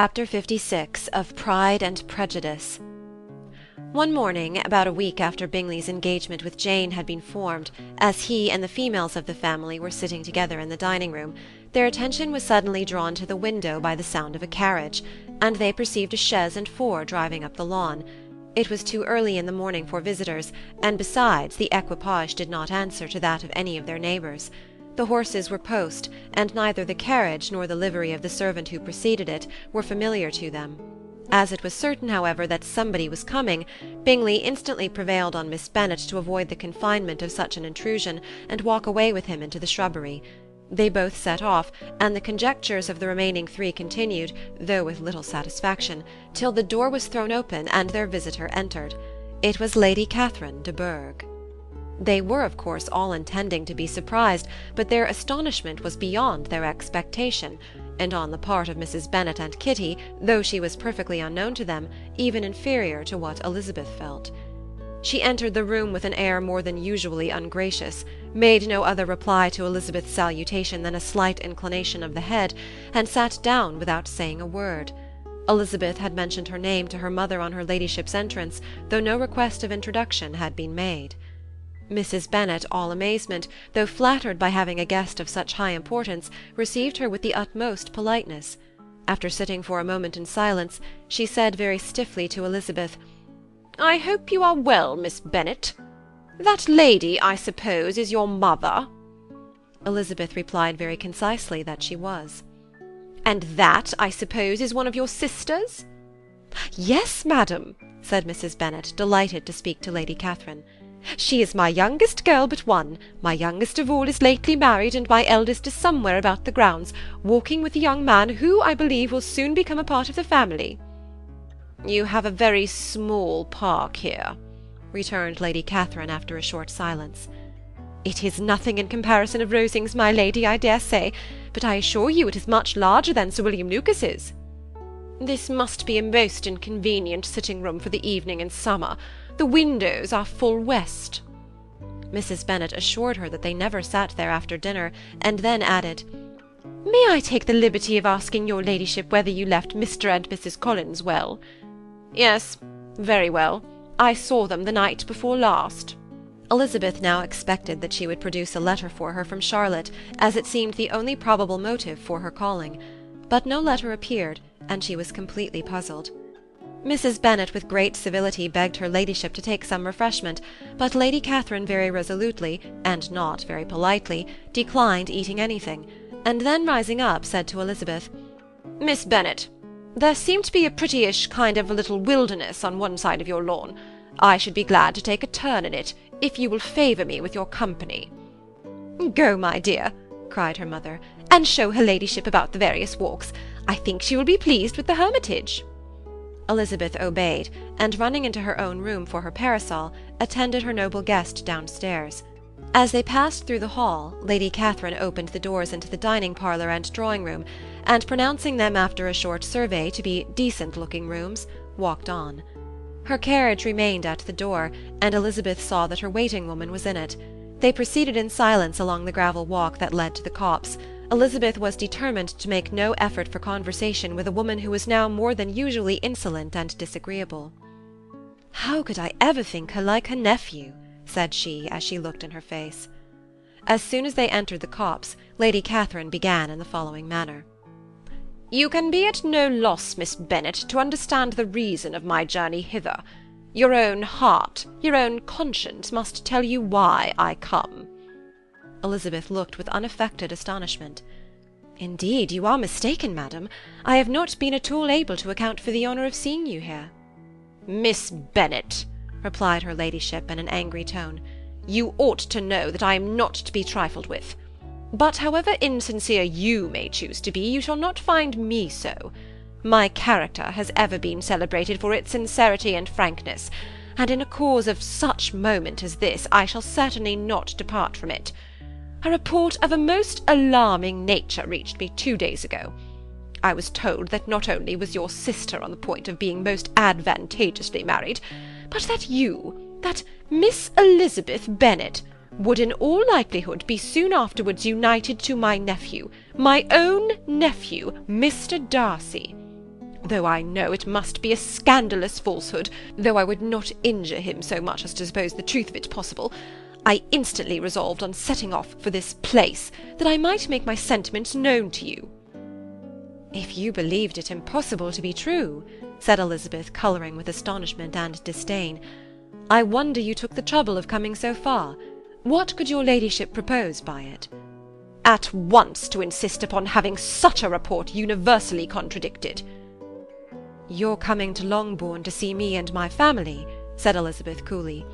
Chapter 56 of Pride and Prejudice. One morning, about a week after Bingley's engagement with Jane had been formed, as he and the females of the family were sitting together in the dining-room, their attention was suddenly drawn to the window by the sound of a carriage, and they perceived a chaise and four driving up the lawn. It was too early in the morning for visitors, and besides, the equipage did not answer to that of any of their neighbours. The horses were post, and neither the carriage nor the livery of the servant who preceded it were familiar to them. As it was certain, however, that somebody was coming, Bingley instantly prevailed on Miss Bennet to avoid the confinement of such an intrusion, and walk away with him into the shrubbery. They both set off, and the conjectures of the remaining three continued, though with little satisfaction, till the door was thrown open and their visitor entered. It was Lady Catherine de Bourgh. They were, of course, all intending to be surprised, but their astonishment was beyond their expectation, and on the part of Mrs. Bennet and Kitty, though she was perfectly unknown to them, even inferior to what Elizabeth felt. She entered the room with an air more than usually ungracious, made no other reply to Elizabeth's salutation than a slight inclination of the head, and sat down without saying a word. Elizabeth had mentioned her name to her mother on her ladyship's entrance, though no request of introduction had been made. Mrs. Bennet, all amazement, though flattered by having a guest of such high importance, received her with the utmost politeness. After sitting for a moment in silence, she said very stiffly to Elizabeth, "I hope you are well, Miss Bennet. That lady, I suppose, is your mother?" Elizabeth replied very concisely that she was. "And that, I suppose, is one of your sisters?" "Yes, madam," said Mrs. Bennet, delighted to speak to Lady Catherine. "She is my youngest girl but one. My youngest of all is lately married, and my eldest is somewhere about the grounds, walking with a young man who, I believe, will soon become a part of the family." "You have a very small park here," returned Lady Catherine after a short silence. "It is nothing in comparison of Rosings, my lady, I dare say, but I assure you it is much larger than Sir William Lucas's." "This must be a most inconvenient sitting-room for the evening in summer. The windows are full west." Mrs. Bennet assured her that they never sat there after dinner, and then added, "May I take the liberty of asking your ladyship whether you left Mr. and Mrs. Collins well?" "Yes, very well. I saw them the night before last." Elizabeth now expected that she would produce a letter for her from Charlotte, as it seemed the only probable motive for her calling. But no letter appeared, and she was completely puzzled. Mrs. Bennet with great civility begged her ladyship to take some refreshment, but Lady Catherine very resolutely, and not very politely, declined eating anything, and then rising up said to Elizabeth, "Miss Bennet, there seemed to be a prettyish kind of a little wilderness on one side of your lawn. I should be glad to take a turn in it, if you will favour me with your company." "Go, my dear," cried her mother, "and show her ladyship about the various walks. I think she will be pleased with the hermitage." Elizabeth obeyed, and running into her own room for her parasol, attended her noble guest downstairs. As they passed through the hall, Lady Catherine opened the doors into the dining-parlour and drawing-room, and pronouncing them after a short survey to be decent-looking rooms, walked on. Her carriage remained at the door, and Elizabeth saw that her waiting-woman was in it. They proceeded in silence along the gravel walk that led to the copse. Elizabeth was determined to make no effort for conversation with a woman who was now more than usually insolent and disagreeable. "How could I ever think her like her nephew?" said she, as she looked in her face. As soon as they entered the copse, Lady Catherine began in the following manner. "You can be at no loss, Miss Bennet, to understand the reason of my journey hither. Your own heart, your own conscience must tell you why I come." Elizabeth looked with unaffected astonishment. "Indeed, you are mistaken, madam. I have not been at all able to account for the honour of seeing you here." "Miss Bennet," replied her ladyship in an angry tone, "you ought to know that I am not to be trifled with. But however insincere you may choose to be, you shall not find me so. My character has ever been celebrated for its sincerity and frankness, and in a cause of such moment as this I shall certainly not depart from it. A report of a most alarming nature reached me 2 days ago. I was told that not only was your sister on the point of being most advantageously married, but that you, that Miss Elizabeth Bennet, would in all likelihood be soon afterwards united to my nephew, my own nephew, Mr. Darcy. though I know it must be a scandalous falsehood, though I would not injure him so much as to suppose the truth of it possible, I instantly resolved on setting off for this place, that I might make my sentiments known to you." "If you believed it impossible to be true," said Elizabeth, colouring with astonishment and disdain, "I wonder you took the trouble of coming so far. What could your ladyship propose by it?" "At once to insist upon having such a report universally contradicted." "Your coming to Longbourn to see me and my family," said Elizabeth coolly,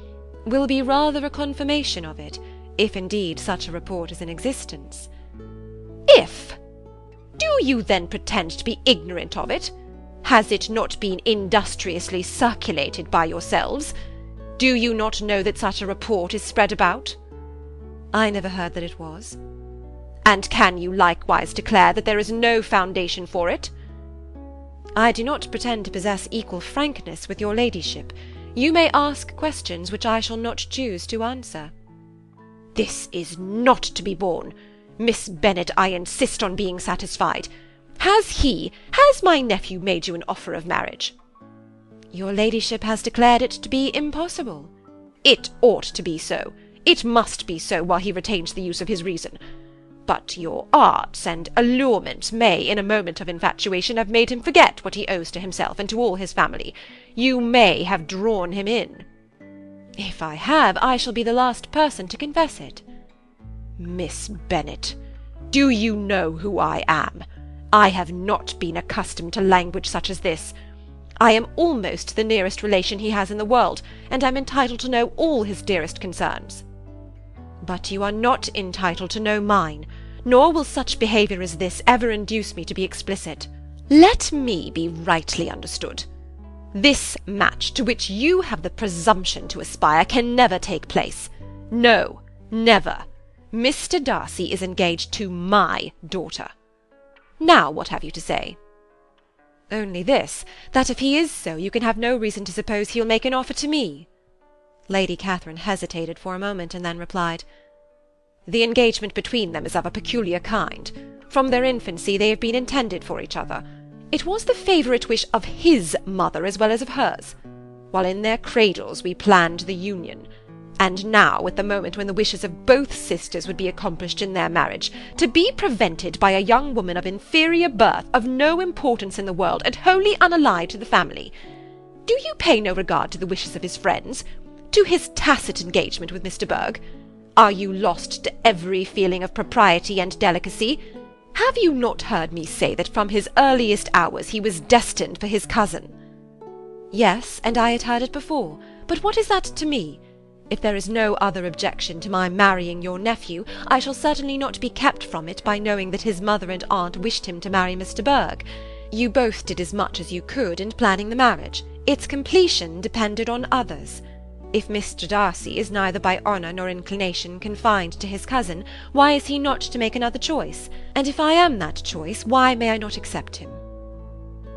"will be rather a confirmation of it, if indeed such a report is in existence." "If! Do you then pretend to be ignorant of it? Has it not been industriously circulated by yourselves? Do you not know that such a report is spread about?" "I never heard that it was." "And can you likewise declare that there is no foundation for it?" "I do not pretend to possess equal frankness with your ladyship. You may ask questions which I shall not choose to answer." "This is not to be borne. Miss Bennet, I insist on being satisfied. Has my nephew made you an offer of marriage?" "Your ladyship has declared it to be impossible." "It ought to be so. It must be so while he retains the use of his reason. But your arts and allurements may, in a moment of infatuation, have made him forget what he owes to himself and to all his family. You may have drawn him in." "If I have, I shall be the last person to confess it." "Miss Bennet, do you know who I am? I have not been accustomed to language such as this. I am almost the nearest relation he has in the world, and am entitled to know all his dearest concerns." "But you are not entitled to know mine, nor will such behaviour as this ever induce me to be explicit." "Let me be rightly understood. This match, to which you have the presumption to aspire, can never take place. No, never. Mr. Darcy is engaged to my daughter. Now what have you to say?" "Only this, that if he is so, you can have no reason to suppose he'll make an offer to me." Lady Catherine hesitated for a moment, and then replied, "The engagement between them is of a peculiar kind. From their infancy they have been intended for each other. It was the favourite wish of his mother as well as of hers. While in their cradles we planned the union. And now, at the moment when the wishes of both sisters would be accomplished in their marriage, to be prevented by a young woman of inferior birth, of no importance in the world, and wholly unallied to the family. Do you pay no regard to the wishes of his friends? To his tacit engagement with Mr. Berg? Are you lost to every feeling of propriety and delicacy? Have you not heard me say that from his earliest hours he was destined for his cousin?" "Yes, and I had heard it before. But what is that to me? If there is no other objection to my marrying your nephew, I shall certainly not be kept from it by knowing that his mother and aunt wished him to marry Mr. Berg. You both did as much as you could in planning the marriage. Its completion depended on others. If Mr. Darcy is neither by honour nor inclination confined to his cousin, why is he not to make another choice? And if I am that choice, why may I not accept him?"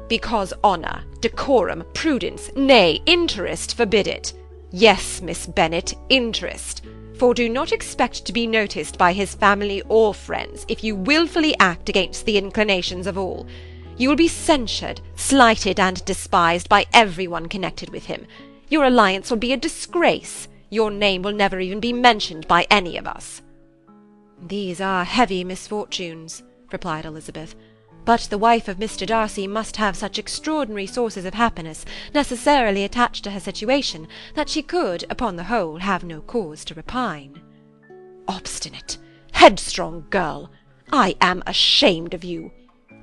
"Because honour, decorum, prudence, nay, interest forbid it. Yes, Miss Bennet, interest. For do not expect to be noticed by his family or friends if you wilfully act against the inclinations of all. You will be censured, slighted, and despised by every one connected with him. Your alliance will be a disgrace. Your name will never even be mentioned by any of us." "These are heavy misfortunes," replied Elizabeth. "But the wife of Mr. Darcy must have such extraordinary sources of happiness, necessarily attached to her situation, that she could, upon the whole, have no cause to repine." "Obstinate, headstrong girl! I am ashamed of you.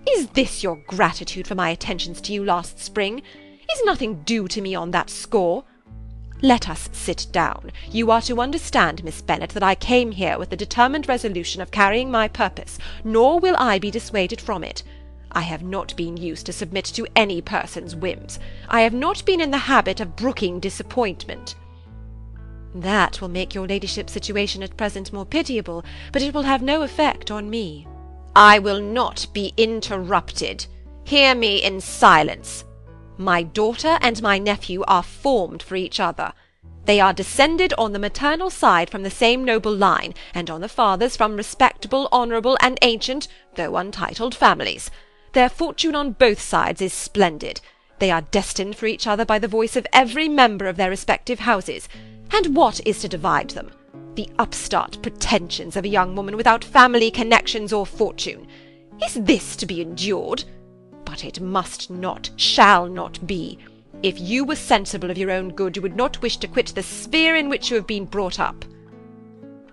Is this your gratitude for my attentions to you last spring? Is nothing due to me on that score? Let us sit down. You are to understand, Miss Bennet, that I came here with the determined resolution of carrying my purpose, nor will I be dissuaded from it. I have not been used to submit to any person's whims. I have not been in the habit of brooking disappointment." "That will make your ladyship's situation at present more pitiable, but it will have no effect on me." "I will not be interrupted. Hear me in silence. My daughter and my nephew are formed for each other. They are descended on the maternal side from the same noble line, and on the father's from respectable, honourable, and ancient, though untitled families. Their fortune on both sides is splendid. They are destined for each other by the voice of every member of their respective houses. And what is to divide them? The upstart pretensions of a young woman without family connections or fortune. Is this to be endured? But it must not, shall not be. If you were sensible of your own good, you would not wish to quit the sphere in which you have been brought up.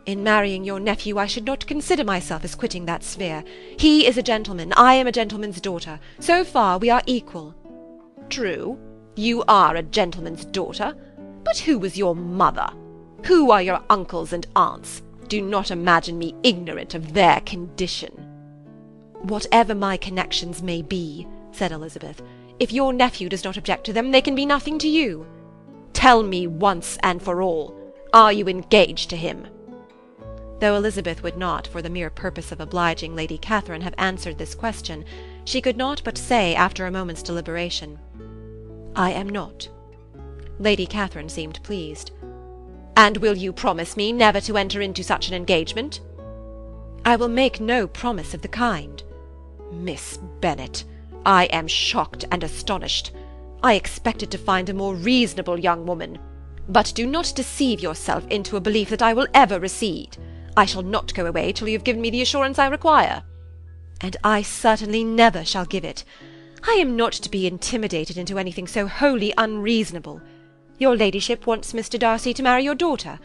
In marrying your nephew, I should not consider myself as quitting that sphere. He is a gentleman, I am a gentleman's daughter. So far we are equal. True, you are a gentleman's daughter, but who was your mother? Who are your uncles and aunts? Do not imagine me ignorant of their condition. Whatever my connections may be, said Elizabeth, if your nephew does not object to them, they can be nothing to you. Tell me once and for all, are you engaged to him? Though Elizabeth would not, for the mere purpose of obliging Lady Catherine, have answered this question, she could not but say, after a moment's deliberation, I am not. Lady Catherine seemed pleased. And will you promise me never to enter into such an engagement? I will make no promise of the kind. Miss Bennet, I am shocked and astonished. I expected to find a more reasonable young woman. But do not deceive yourself into a belief that I will ever recede. I shall not go away till you have given me the assurance I require. And I certainly never shall give it. I am not to be intimidated into anything so wholly unreasonable. Your ladyship wants Mr. Darcy to marry your daughter,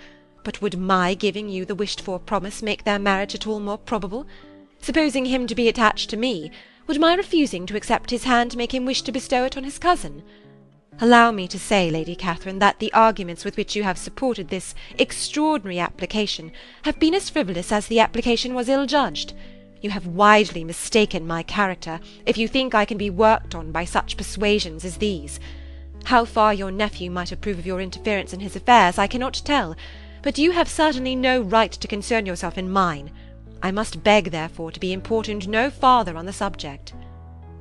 but would my giving you the wished-for promise make their marriage at all more probable? Supposing him to be attached to me, would my refusing to accept his hand make him wish to bestow it on his cousin? Allow me to say, Lady Catherine, that the arguments with which you have supported this extraordinary application have been as frivolous as the application was ill-judged. You have widely mistaken my character, if you think I can be worked on by such persuasions as these. How far your nephew might approve of your interference in his affairs, I cannot tell, but you have certainly no right to concern yourself in mine. I must beg, therefore, to be importuned no farther on the subject.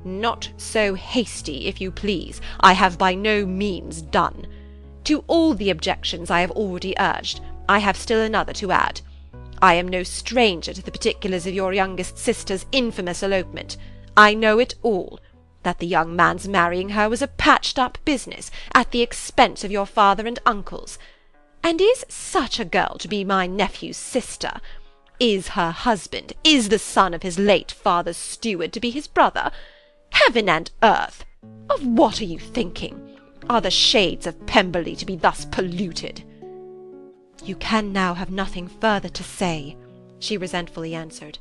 Not so hasty, if you please. I have by no means done. To all the objections I have already urged, I have still another to add. I am no stranger to the particulars of your youngest sister's infamous elopement. I know it all. That the young man's marrying her was a patched-up business, at the expense of your father and uncles. And is such a girl to be my nephew's sister? Is her husband, is the son of his late father's steward, to be his brother? Heaven and earth! Of what are you thinking? Are the shades of Pemberley to be thus polluted? You can now have nothing further to say, she resentfully answered.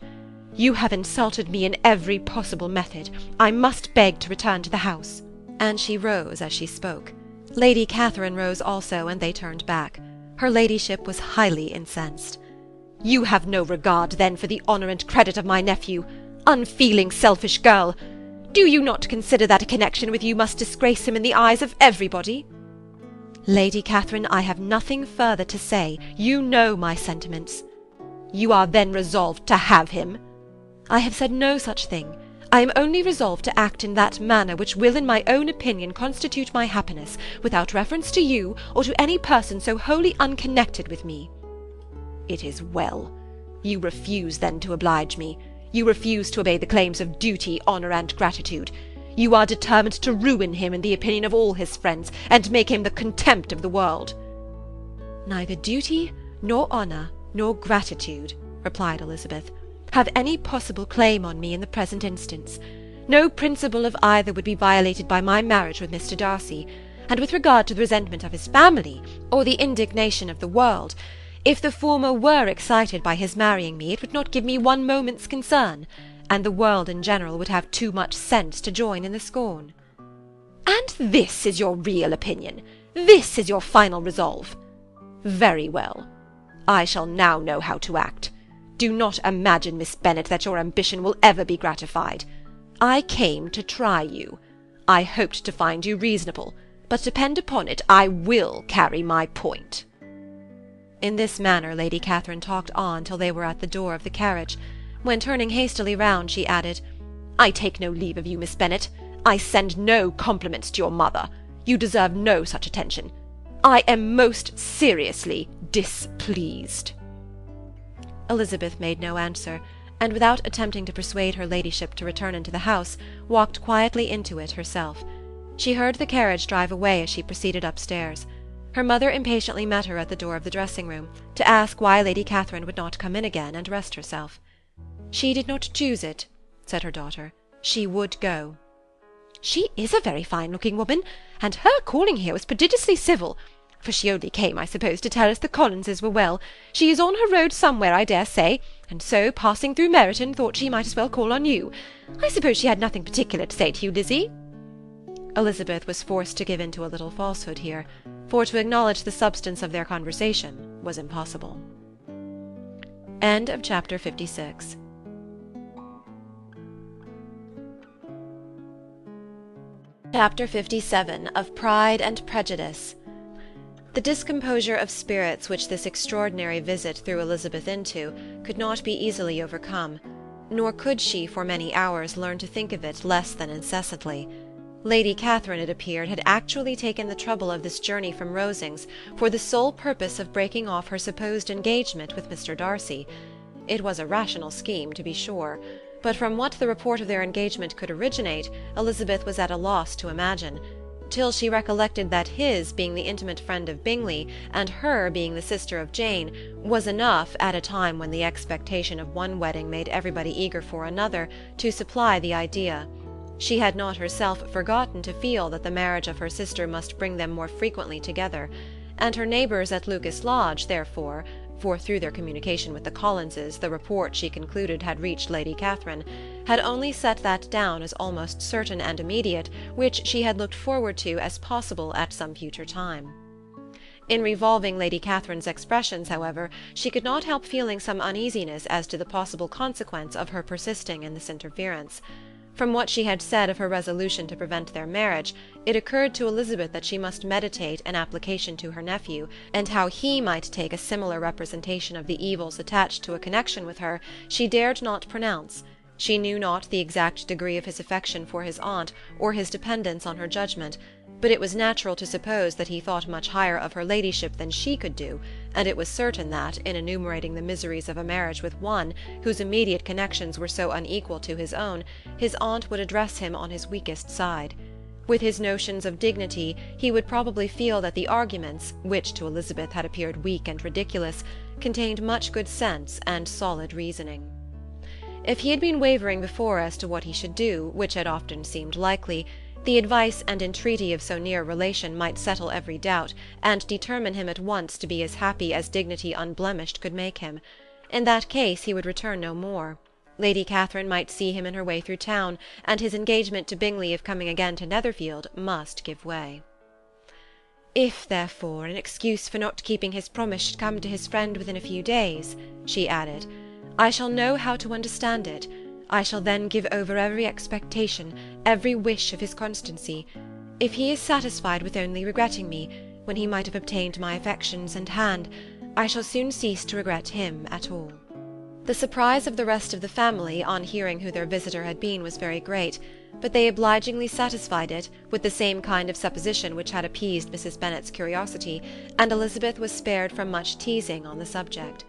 You have insulted me in every possible method. I must beg to return to the house. And she rose as she spoke. Lady Catherine rose also, and they turned back. Her ladyship was highly incensed. You have no regard, then, for the honour and credit of my nephew. Unfeeling, selfish girl! Do you not consider that a connection with you must disgrace him in the eyes of everybody? Lady Catherine, I have nothing further to say. You know my sentiments. You are then resolved to have him? I have said no such thing. I am only resolved to act in that manner which will, in my own opinion, constitute my happiness, without reference to you, or to any person so wholly unconnected with me. It is well. You refuse, then, to oblige me. You refuse to obey the claims of duty, honour, and gratitude. You are determined to ruin him in the opinion of all his friends, and make him the contempt of the world. Neither duty, nor honour, nor gratitude, replied Elizabeth, have any possible claim on me in the present instance. No principle of either would be violated by my marriage with Mr. Darcy, and with regard to the resentment of his family, or the indignation of the world, if the former were excited by his marrying me, it would not give me one moment's concern, and the world in general would have too much sense to join in the scorn. And this is your real opinion? This is your final resolve? Very well. I shall now know how to act. Do not imagine, Miss Bennet, that your ambition will ever be gratified. I came to try you. I hoped to find you reasonable, but depend upon it, I will carry my point. In this manner Lady Catherine talked on till they were at the door of the carriage, when, turning hastily round, she added, I take no leave of you, Miss Bennet. I send no compliments to your mother. You deserve no such attention. I am most seriously displeased. Elizabeth made no answer, and without attempting to persuade her ladyship to return into the house, walked quietly into it herself. She heard the carriage drive away as she proceeded upstairs. Her mother impatiently met her at the door of the dressing-room, to ask why Lady Catherine would not come in again and rest herself. "She did not choose it," said her daughter. "She would go." "She is a very fine-looking woman, and her calling here was prodigiously civil, for she only came, I suppose, to tell us the Collinses were well. She is on her road somewhere, I dare say, and so, passing through Meryton, thought she might as well call on you. I suppose she had nothing particular to say to you, Lizzie?" Elizabeth was forced to give in to a little falsehood here, for to acknowledge the substance of their conversation was impossible. End of chapter 56. Chapter 57 of Pride and Prejudice. The discomposure of spirits which this extraordinary visit threw Elizabeth into could not be easily overcome, nor could she for many hours learn to think of it less than incessantly. Lady Catherine, it appeared, had actually taken the trouble of this journey from Rosings for the sole purpose of breaking off her supposed engagement with Mr. Darcy. It was a rational scheme, to be sure, but from what the report of their engagement could originate, Elizabeth was at a loss to imagine, till she recollected that his being the intimate friend of Bingley, and her being the sister of Jane, was enough, at a time when the expectation of one wedding made everybody eager for another, to supply the idea. She had not herself forgotten to feel that the marriage of her sister must bring them more frequently together, and her neighbours at Lucas Lodge, therefore, for through their communication with the Collinses the report, she concluded, had reached Lady Catherine, had only set that down as almost certain and immediate, which she had looked forward to as possible at some future time. In revolving Lady Catherine's expressions, however, she could not help feeling some uneasiness as to the possible consequence of her persisting in this interference. From what she had said of her resolution to prevent their marriage, it occurred to Elizabeth that she must meditate an application to her nephew, and how he might take a similar representation of the evils attached to a connection with her she dared not pronounce. She knew not the exact degree of his affection for his aunt, or his dependence on her judgment, but it was natural to suppose that he thought much higher of her ladyship than she could do, and it was certain that, in enumerating the miseries of a marriage with one, whose immediate connections were so unequal to his own, his aunt would address him on his weakest side. With his notions of dignity, he would probably feel that the arguments, which to Elizabeth had appeared weak and ridiculous, contained much good sense and solid reasoning. If he had been wavering before as to what he should do, which had often seemed likely, the advice and entreaty of so near a relation might settle every doubt, and determine him at once to be as happy as dignity unblemished could make him. In that case he would return no more. Lady Catherine might see him in her way through town, and his engagement to Bingley of coming again to Netherfield must give way. "If, therefore, an excuse for not keeping his promise should come to his friend within a few days," she added, "I shall know how to understand it. I shall then give over every expectation, every wish of his constancy. If he is satisfied with only regretting me, when he might have obtained my affections and hand, I shall soon cease to regret him at all." The surprise of the rest of the family on hearing who their visitor had been was very great, but they obligingly satisfied it with the same kind of supposition which had appeased Mrs. Bennet's curiosity, and Elizabeth was spared from much teasing on the subject.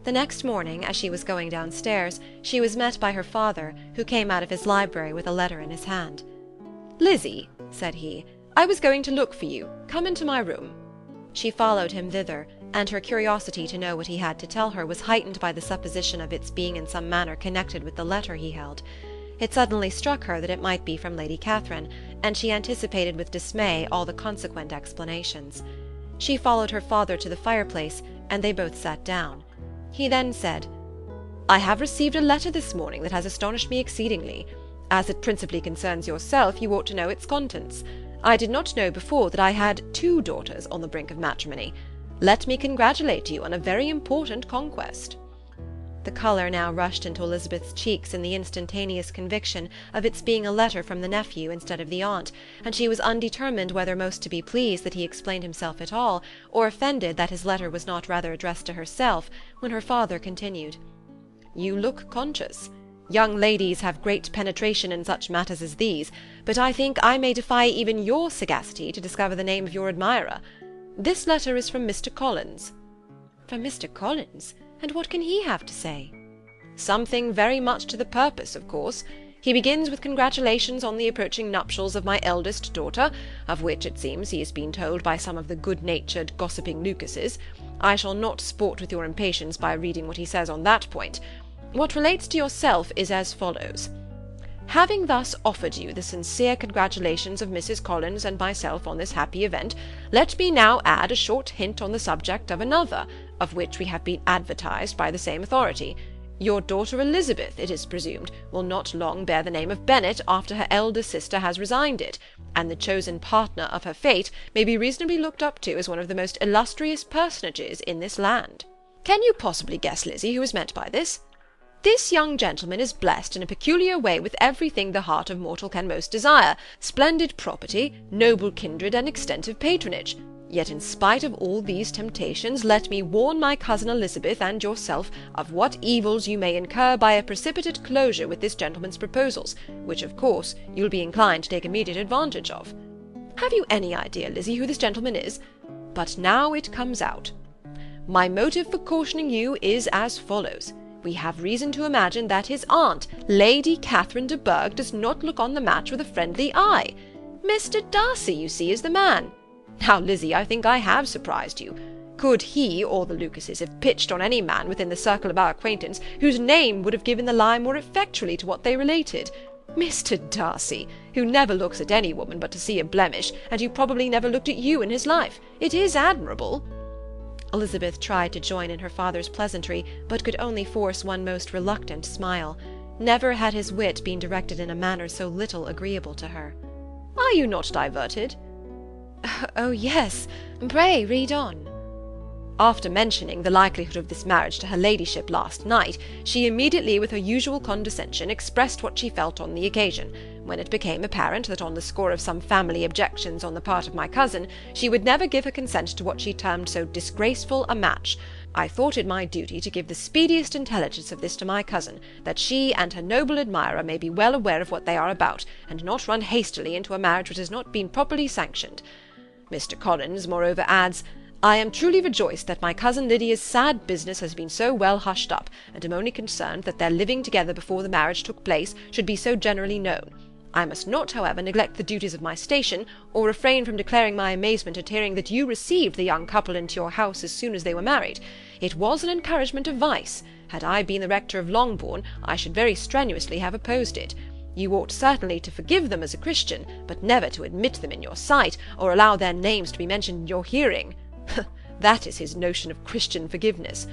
The next morning, as she was going downstairs, she was met by her father, who came out of his library with a letter in his hand. "Lizzie," said he, "I was going to look for you. Come into my room." She followed him thither, and her curiosity to know what he had to tell her was heightened by the supposition of its being in some manner connected with the letter he held. It suddenly struck her that it might be from Lady Catherine, and she anticipated with dismay all the consequent explanations. She followed her father to the fireplace, and they both sat down. He then said, "I have received a letter this morning that has astonished me exceedingly. As it principally concerns yourself, you ought to know its contents. I did not know before that I had 2 daughters on the brink of matrimony. Let me congratulate you on a very important conquest." The colour now rushed into Elizabeth's cheeks in the instantaneous conviction of its being a letter from the nephew instead of the aunt, and she was undetermined whether most to be pleased that he explained himself at all, or offended that his letter was not rather addressed to herself, when her father continued, "You look conscious. Young ladies have great penetration in such matters as these, but I think I may defy even your sagacity to discover the name of your admirer. This letter is from Mr. Collins." "From Mr. Collins? And what can he have to say?" Something very much to the purpose, of course. He begins with congratulations on the approaching nuptials of my eldest daughter, of which, it seems, he has been told by some of the good-natured, gossiping Lucases. I shall not sport with your impatience by reading what he says on that point. What relates to yourself is as follows. Having thus offered you the sincere congratulations of Mrs. Collins and myself on this happy event, let me now add a short hint on the subject of another, of which we have been advertised by the same authority. Your daughter Elizabeth, it is presumed, will not long bear the name of Bennet after her elder sister has resigned it, and the chosen partner of her fate may be reasonably looked up to as one of the most illustrious personages in this land. Can you possibly guess, Lizzie, who is meant by this? This young gentleman is blessed in a peculiar way with everything the heart of mortal can most desire, splendid property, noble kindred, and extensive patronage. Yet in spite of all these temptations, let me warn my cousin Elizabeth and yourself of what evils you may incur by a precipitate closure with this gentleman's proposals, which, of course, you'll be inclined to take immediate advantage of. Have you any idea, Lizzie, who this gentleman is? But now it comes out. My motive for cautioning you is as follows. We have reason to imagine that his aunt, Lady Catherine de Bourgh, does not look on the match with a friendly eye. Mr. Darcy, you see, is the man. Now, Lizzie, I think I have surprised you. Could he or the Lucases have pitched on any man within the circle of our acquaintance whose name would have given the lie more effectually to what they related? Mr. Darcy, who never looks at any woman but to see a blemish, and who probably never looked at you in his life. It is admirable. Elizabeth tried to join in her father's pleasantry, but could only force one most reluctant smile. Never had his wit been directed in a manner so little agreeable to her. Are you not diverted? Oh, yes. Pray read on. After mentioning the likelihood of this marriage to her ladyship last night, she immediately, with her usual condescension, expressed what she felt on the occasion, when it became apparent that on the score of some family objections on the part of my cousin, she would never give her consent to what she termed so disgraceful a match. I thought it my duty to give the speediest intelligence of this to my cousin, that she and her noble admirer may be well aware of what they are about, and not run hastily into a marriage which has not been properly sanctioned. Mr. Collins, moreover, adds, I am truly rejoiced that my cousin Lydia's sad business has been so well hushed up, and am only concerned that their living together before the marriage took place should be so generally known. I must not, however, neglect the duties of my station, or refrain from declaring my amazement at hearing that you received the young couple into your house as soon as they were married. It was an encouragement of vice. Had I been the rector of Longbourn, I should very strenuously have opposed it. You ought certainly to forgive them as a Christian, but never to admit them in your sight, or allow their names to be mentioned in your hearing. That is his notion of Christian forgiveness.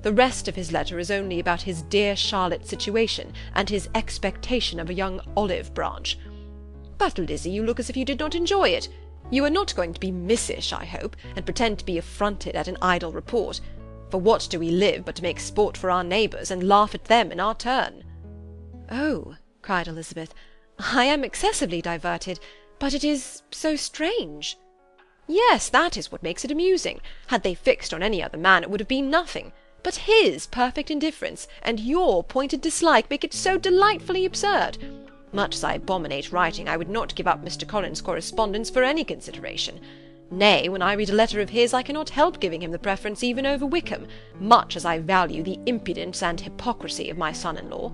The rest of his letter is only about his dear Charlotte's situation, and his expectation of a young olive branch. But, Lizzie, you look as if you did not enjoy it. You are not going to be missish, I hope, and pretend to be affronted at an idle report. For what do we live but to make sport for our neighbours, and laugh at them in our turn? Oh, cried Elizabeth, I am excessively diverted, but it is so strange. Yes, that is what makes it amusing. Had they fixed on any other man, it would have been nothing. But his perfect indifference, and your pointed dislike, make it so delightfully absurd. Much as I abominate writing, I would not give up Mr. Collins' correspondence for any consideration. Nay, when I read a letter of his, I cannot help giving him the preference even over Wickham, much as I value the impudence and hypocrisy of my son-in-law.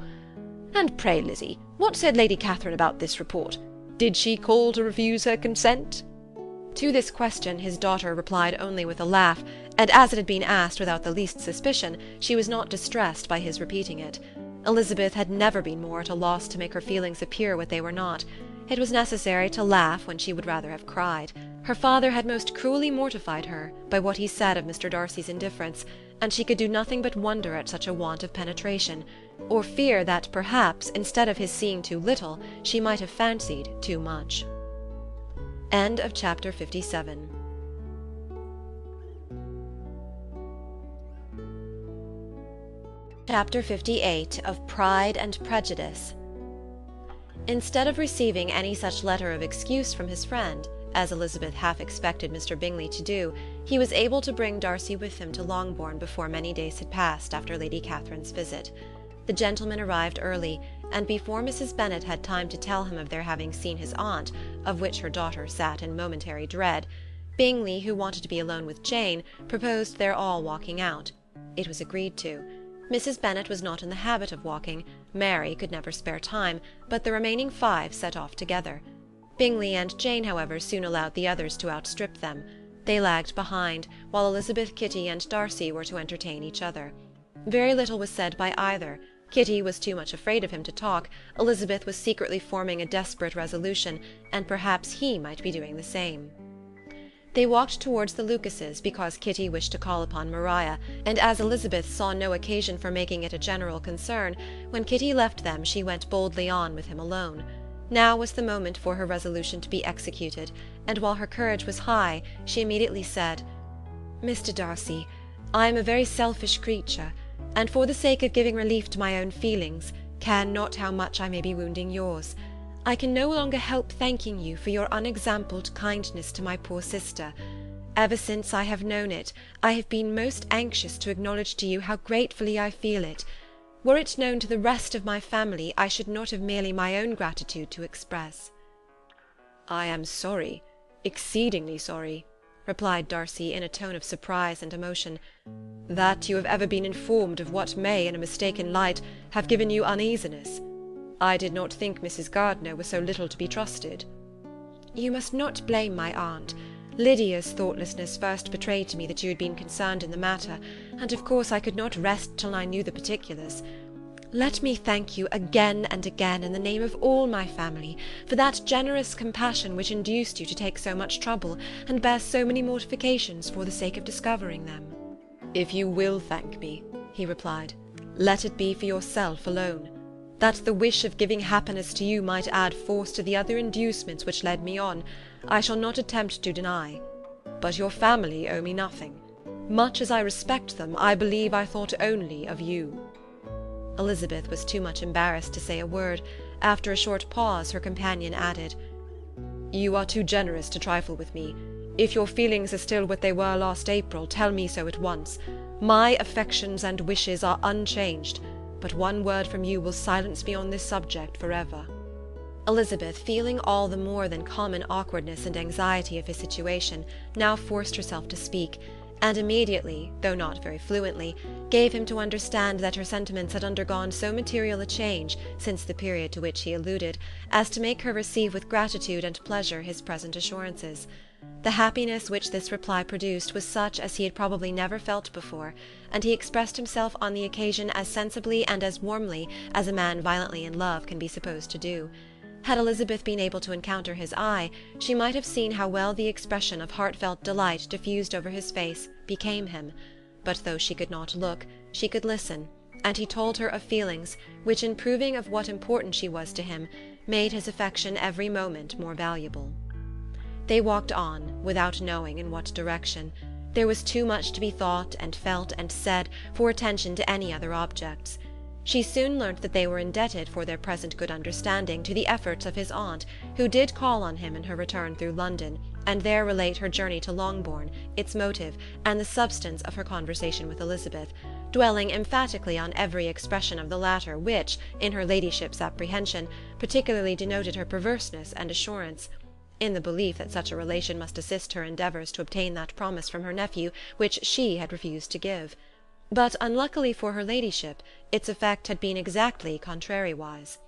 And pray, Lizzie, what said Lady Catherine about this report? Did she call to refuse her consent? To this question his daughter replied only with a laugh, and as it had been asked without the least suspicion, she was not distressed by his repeating it. Elizabeth had never been more at a loss to make her feelings appear what they were not. It was necessary to laugh when she would rather have cried. Her father had most cruelly mortified her by what he said of Mr. Darcy's indifference, and she could do nothing but wonder at such a want of penetration, or fear that perhaps, instead of his seeing too little, she might have fancied too much. End of chapter 57. Chapter 58 of Pride and Prejudice. Instead of receiving any such letter of excuse from his friend, as Elizabeth half expected Mr. Bingley to do, he was able to bring Darcy with him to Longbourn before many days had passed after Lady Catherine's visit. The gentleman arrived early, and before Mrs. Bennet had time to tell him of their having seen his aunt, of which her daughter sat in momentary dread, Bingley, who wanted to be alone with Jane, proposed their all walking out. It was agreed to. Mrs. Bennet was not in the habit of walking, Mary could never spare time, but the remaining 5 set off together. Bingley and Jane, however, soon allowed the others to outstrip them. They lagged behind, while Elizabeth, Kitty, and Darcy were to entertain each other. Very little was said by either. Kitty was too much afraid of him to talk, Elizabeth was secretly forming a desperate resolution, and perhaps he might be doing the same. They walked towards the Lucases because Kitty wished to call upon Maria, and as Elizabeth saw no occasion for making it a general concern, when Kitty left them she went boldly on with him alone. Now was the moment for her resolution to be executed, and while her courage was high, she immediately said, "Mr. Darcy, I am a very selfish creature, and for the sake of giving relief to my own feelings, care not how much I may be wounding yours. I can no longer help thanking you for your unexampled kindness to my poor sister. Ever since I have known it, I have been most anxious to acknowledge to you how gratefully I feel it. Were it known to the rest of my family, I should not have merely my own gratitude to express." "I am sorry, exceedingly sorry," replied Darcy in a tone of surprise and emotion, "that you have ever been informed of what may, in a mistaken light, have given you uneasiness. I did not think Mrs. Gardiner was so little to be trusted." "You must not blame my aunt. Lydia's thoughtlessness first betrayed to me that you had been concerned in the matter, and of course I could not rest till I knew the particulars. Let me thank you again and again in the name of all my family for that generous compassion which induced you to take so much trouble and bear so many mortifications for the sake of discovering them." "If you will thank me," he replied, "let it be for yourself alone. That the wish of giving happiness to you might add force to the other inducements which led me on, I shall not attempt to deny. But your family owe me nothing. Much as I respect them, I believe I thought only of you." Elizabeth was too much embarrassed to say a word. After a short pause, her companion added, "You are too generous to trifle with me. If your feelings are still what they were last April, tell me so at once. My affections and wishes are unchanged, but one word from you will silence me on this subject for ever." Elizabeth, feeling all the more than common awkwardness and anxiety of his situation, now forced herself to speak, and immediately, though not very fluently, gave him to understand that her sentiments had undergone so material a change since the period to which he alluded, as to make her receive with gratitude and pleasure his present assurances. The happiness which this reply produced was such as he had probably never felt before, and he expressed himself on the occasion as sensibly and as warmly as a man violently in love can be supposed to do. Had Elizabeth been able to encounter his eye, she might have seen how well the expression of heartfelt delight diffused over his face became him. But though she could not look, she could listen, and he told her of feelings which, in proving of what importance she was to him, made his affection every moment more valuable. They walked on, without knowing in what direction. There was too much to be thought and felt and said for attention to any other objects. She soon learnt that they were indebted for their present good understanding to the efforts of his aunt, who did call on him in her return through London, and there relate her journey to Longbourn, its motive, and the substance of her conversation with Elizabeth, dwelling emphatically on every expression of the latter which, in her ladyship's apprehension, particularly denoted her perverseness and assurance, in the belief that such a relation must assist her endeavours to obtain that promise from her nephew which she had refused to give. But unluckily for her ladyship, its effect had been exactly contrariwise.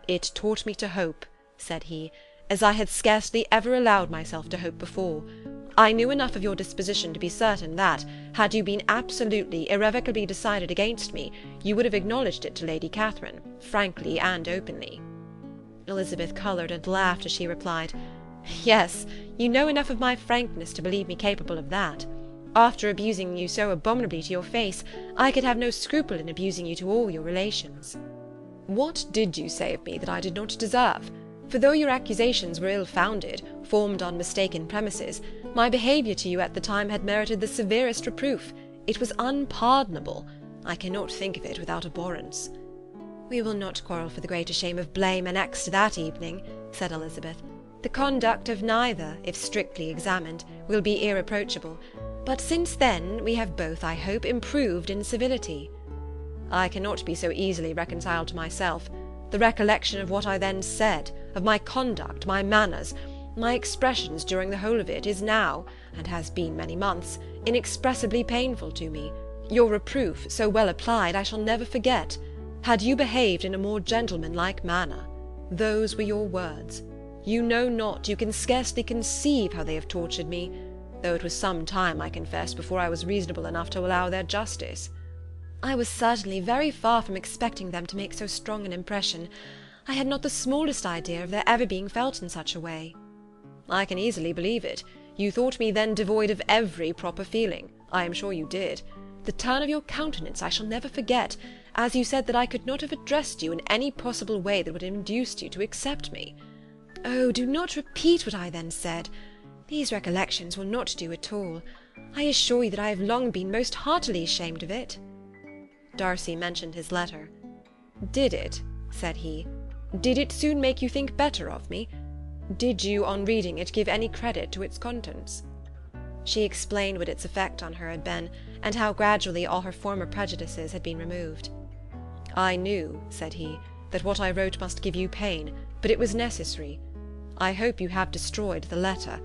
"It taught me to hope," said he, "as I had scarcely ever allowed myself to hope before. I knew enough of your disposition to be certain that, had you been absolutely, irrevocably decided against me, you would have acknowledged it to Lady Catherine, frankly and openly." Elizabeth coloured and laughed as she replied, "Yes, you know enough of my frankness to believe me capable of that. After abusing you so abominably to your face, I could have no scruple in abusing you to all your relations." "What did you say of me that I did not deserve? For though your accusations were ill-founded, formed on mistaken premises, my behaviour to you at the time had merited the severest reproof. It was unpardonable. I cannot think of it without abhorrence." "We will not quarrel for the greater shame of blame annexed to that evening," said Elizabeth. "The conduct of neither, if strictly examined, will be irreproachable. But since then we have both, I hope, improved in civility." "I cannot be so easily reconciled to myself. The recollection of what I then said, of my conduct, my manners, my expressions during the whole of it, is now, and has been many months, inexpressibly painful to me. Your reproof, so well applied, I shall never forget. Had you behaved in a more gentlemanlike manner. Those were your words. You know not, you can scarcely conceive how they have tortured me, though it was some time, I confess, before I was reasonable enough to allow their justice. I was certainly very far from expecting them to make so strong an impression. I had not the smallest idea of their ever being felt in such a way. I can easily believe it. You thought me then devoid of every proper feeling. I am sure you did. The turn of your countenance I shall never forget, as you said that I could not have addressed you in any possible way that would have induced you to accept me. Oh, do not repeat what I then said. These recollections will not do at all. I assure you that I have long been most heartily ashamed of it. Darcy mentioned his letter. Did it, said he, did it soon make you think better of me? Did you, on reading it, give any credit to its contents? She explained what its effect on her had been, and how gradually all her former prejudices had been removed. I knew, said he, that what I wrote must give you pain, but it was necessary. I hope you have destroyed the letter.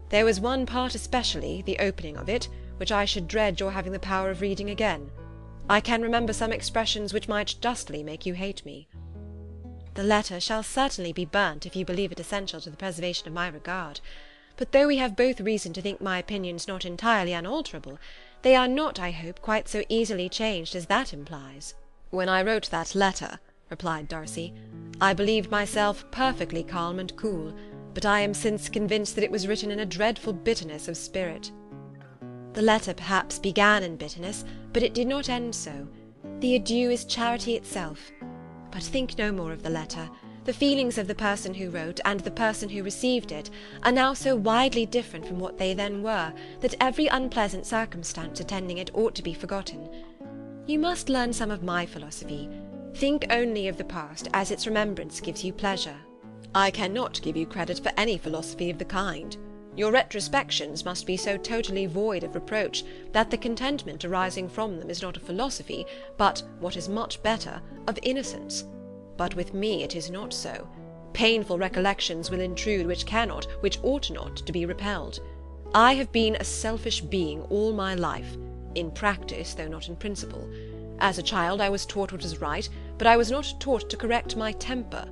There was one part especially, the opening of it, which I should dread your having the power of reading again. I can remember some expressions which might justly make you hate me. The letter shall certainly be burnt, if you believe it essential to the preservation of my regard. But though we have both reason to think my opinions not entirely unalterable, they are not, I hope, quite so easily changed as that implies. When I wrote that letter, replied Darcy, I believed myself perfectly calm and cool, but I am since convinced that it was written in a dreadful bitterness of spirit. The letter perhaps began in bitterness, but it did not end so. The adieu is charity itself. But think no more of the letter. The feelings of the person who wrote and the person who received it are now so widely different from what they then were, that every unpleasant circumstance attending it ought to be forgotten. You must learn some of my philosophy. Think only of the past, as its remembrance gives you pleasure. I cannot give you credit for any philosophy of the kind. Your retrospections must be so totally void of reproach that the contentment arising from them is not of philosophy, but, what is much better, of innocence. But with me it is not so. Painful recollections will intrude which cannot, which ought not, to be repelled. I have been a selfish being all my life, in practice though not in principle. As a child I was taught what was right, but I was not taught to correct my temper.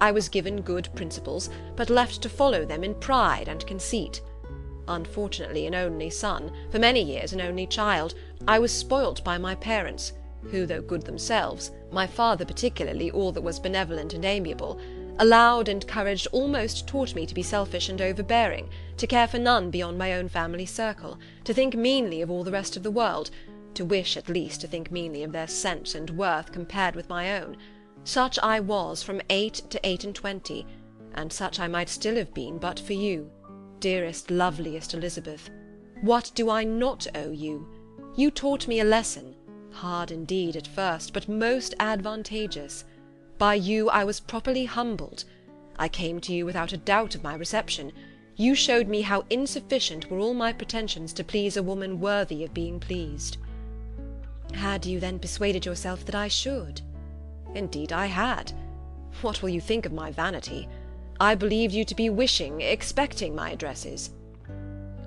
I was given good principles, but left to follow them in pride and conceit. Unfortunately an only son, for many years an only child, I was spoilt by my parents, who, though good themselves, my father particularly, all that was benevolent and amiable, allowed, encouraged, almost taught me to be selfish and overbearing, to care for none beyond my own family circle, to think meanly of all the rest of the world, to wish at least to think meanly of their sense and worth compared with my own. Such I was from 8 to 28, and such I might still have been but for you, dearest, loveliest Elizabeth. What do I not owe you? You taught me a lesson, hard indeed at first, but most advantageous. By you I was properly humbled. I came to you without a doubt of my reception. You showed me how insufficient were all my pretensions to please a woman worthy of being pleased. Had you then persuaded yourself that I should? Indeed I had. What will you think of my vanity? I believed you to be wishing, expecting my addresses.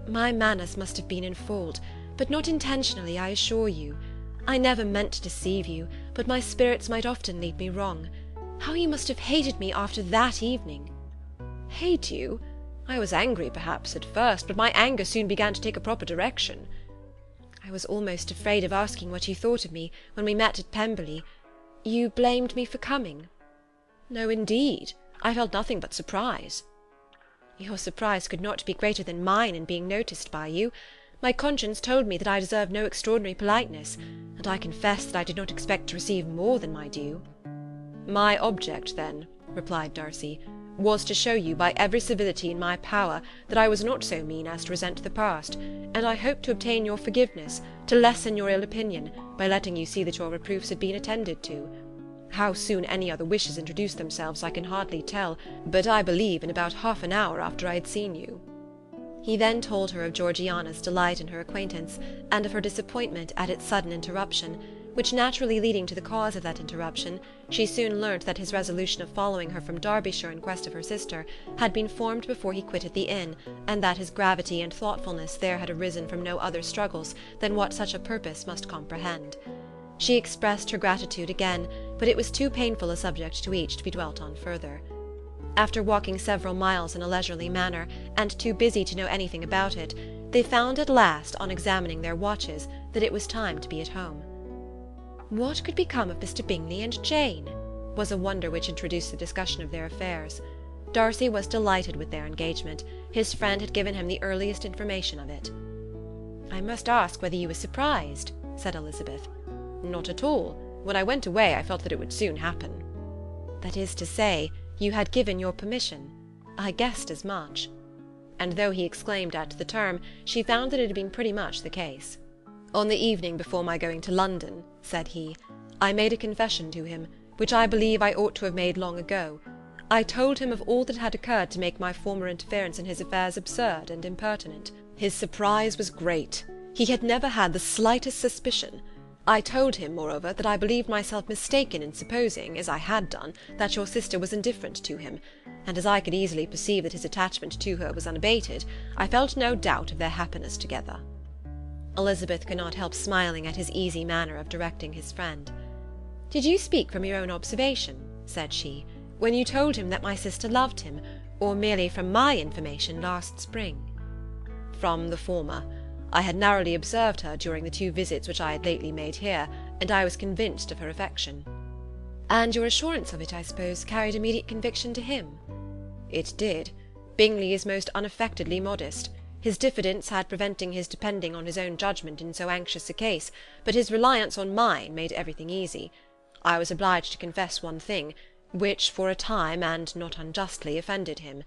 My manners must have been in fault, but not intentionally, I assure you. I never meant to deceive you, but my spirits might often lead me wrong. How you must have hated me after that evening! Hate you? I was angry, perhaps, at first, but my anger soon began to take a proper direction. I was almost afraid of asking what you thought of me when we met at Pemberley. You blamed me for coming. No, indeed. I felt nothing but surprise. Your surprise could not be greater than mine in being noticed by you. My conscience told me that I deserved no extraordinary politeness, and I confess that I did not expect to receive more than my due. My object, then, replied Darcy, was to show you by every civility in my power that I was not so mean as to resent the past, and I hoped to obtain your forgiveness, to lessen your ill opinion, by letting you see that your reproofs had been attended to. How soon any other wishes introduced themselves I can hardly tell, but I believe in about half an hour after I had seen you. He then told her of Georgiana's delight in her acquaintance, and of her disappointment at its sudden interruption, which naturally leading to the cause of that interruption, she soon learnt that his resolution of following her from Derbyshire in quest of her sister had been formed before he quitted the inn, and that his gravity and thoughtfulness there had arisen from no other struggles than what such a purpose must comprehend. She expressed her gratitude again, but it was too painful a subject to each to be dwelt on further. After walking several miles in a leisurely manner, and too busy to know anything about it, they found at last, on examining their watches, that it was time to be at home. What could become of Mr. Bingley and Jane? Was a wonder which introduced the discussion of their affairs. Darcy was delighted with their engagement. His friend had given him the earliest information of it. "I must ask whether you were surprised," said Elizabeth. "Not at all. When I went away I felt that it would soon happen." "That is to say, you had given your permission. I guessed as much." And though he exclaimed at the term, she found that it had been pretty much the case. "On the evening before my going to London," said he, "I made a confession to him, which I believe I ought to have made long ago. I told him of all that had occurred to make my former interference in his affairs absurd and impertinent. His surprise was great. He had never had the slightest suspicion. I told him, moreover, that I believed myself mistaken in supposing, as I had done, that your sister was indifferent to him, and as I could easily perceive that his attachment to her was unabated, I felt no doubt of their happiness together." Elizabeth could not help smiling at his easy manner of directing his friend. "Did you speak from your own observation," said she, "when you told him that my sister loved him, or merely from my information last spring?" "From the former. I had narrowly observed her during the 2 visits which I had lately made here, and I was convinced of her affection." "And your assurance of it, I suppose, carried immediate conviction to him?" "It did. Bingley is most unaffectedly modest. His diffidence had preventing his depending on his own judgment in so anxious a case, but his reliance on mine made everything easy. I was obliged to confess one thing, which for a time, and not unjustly, offended him.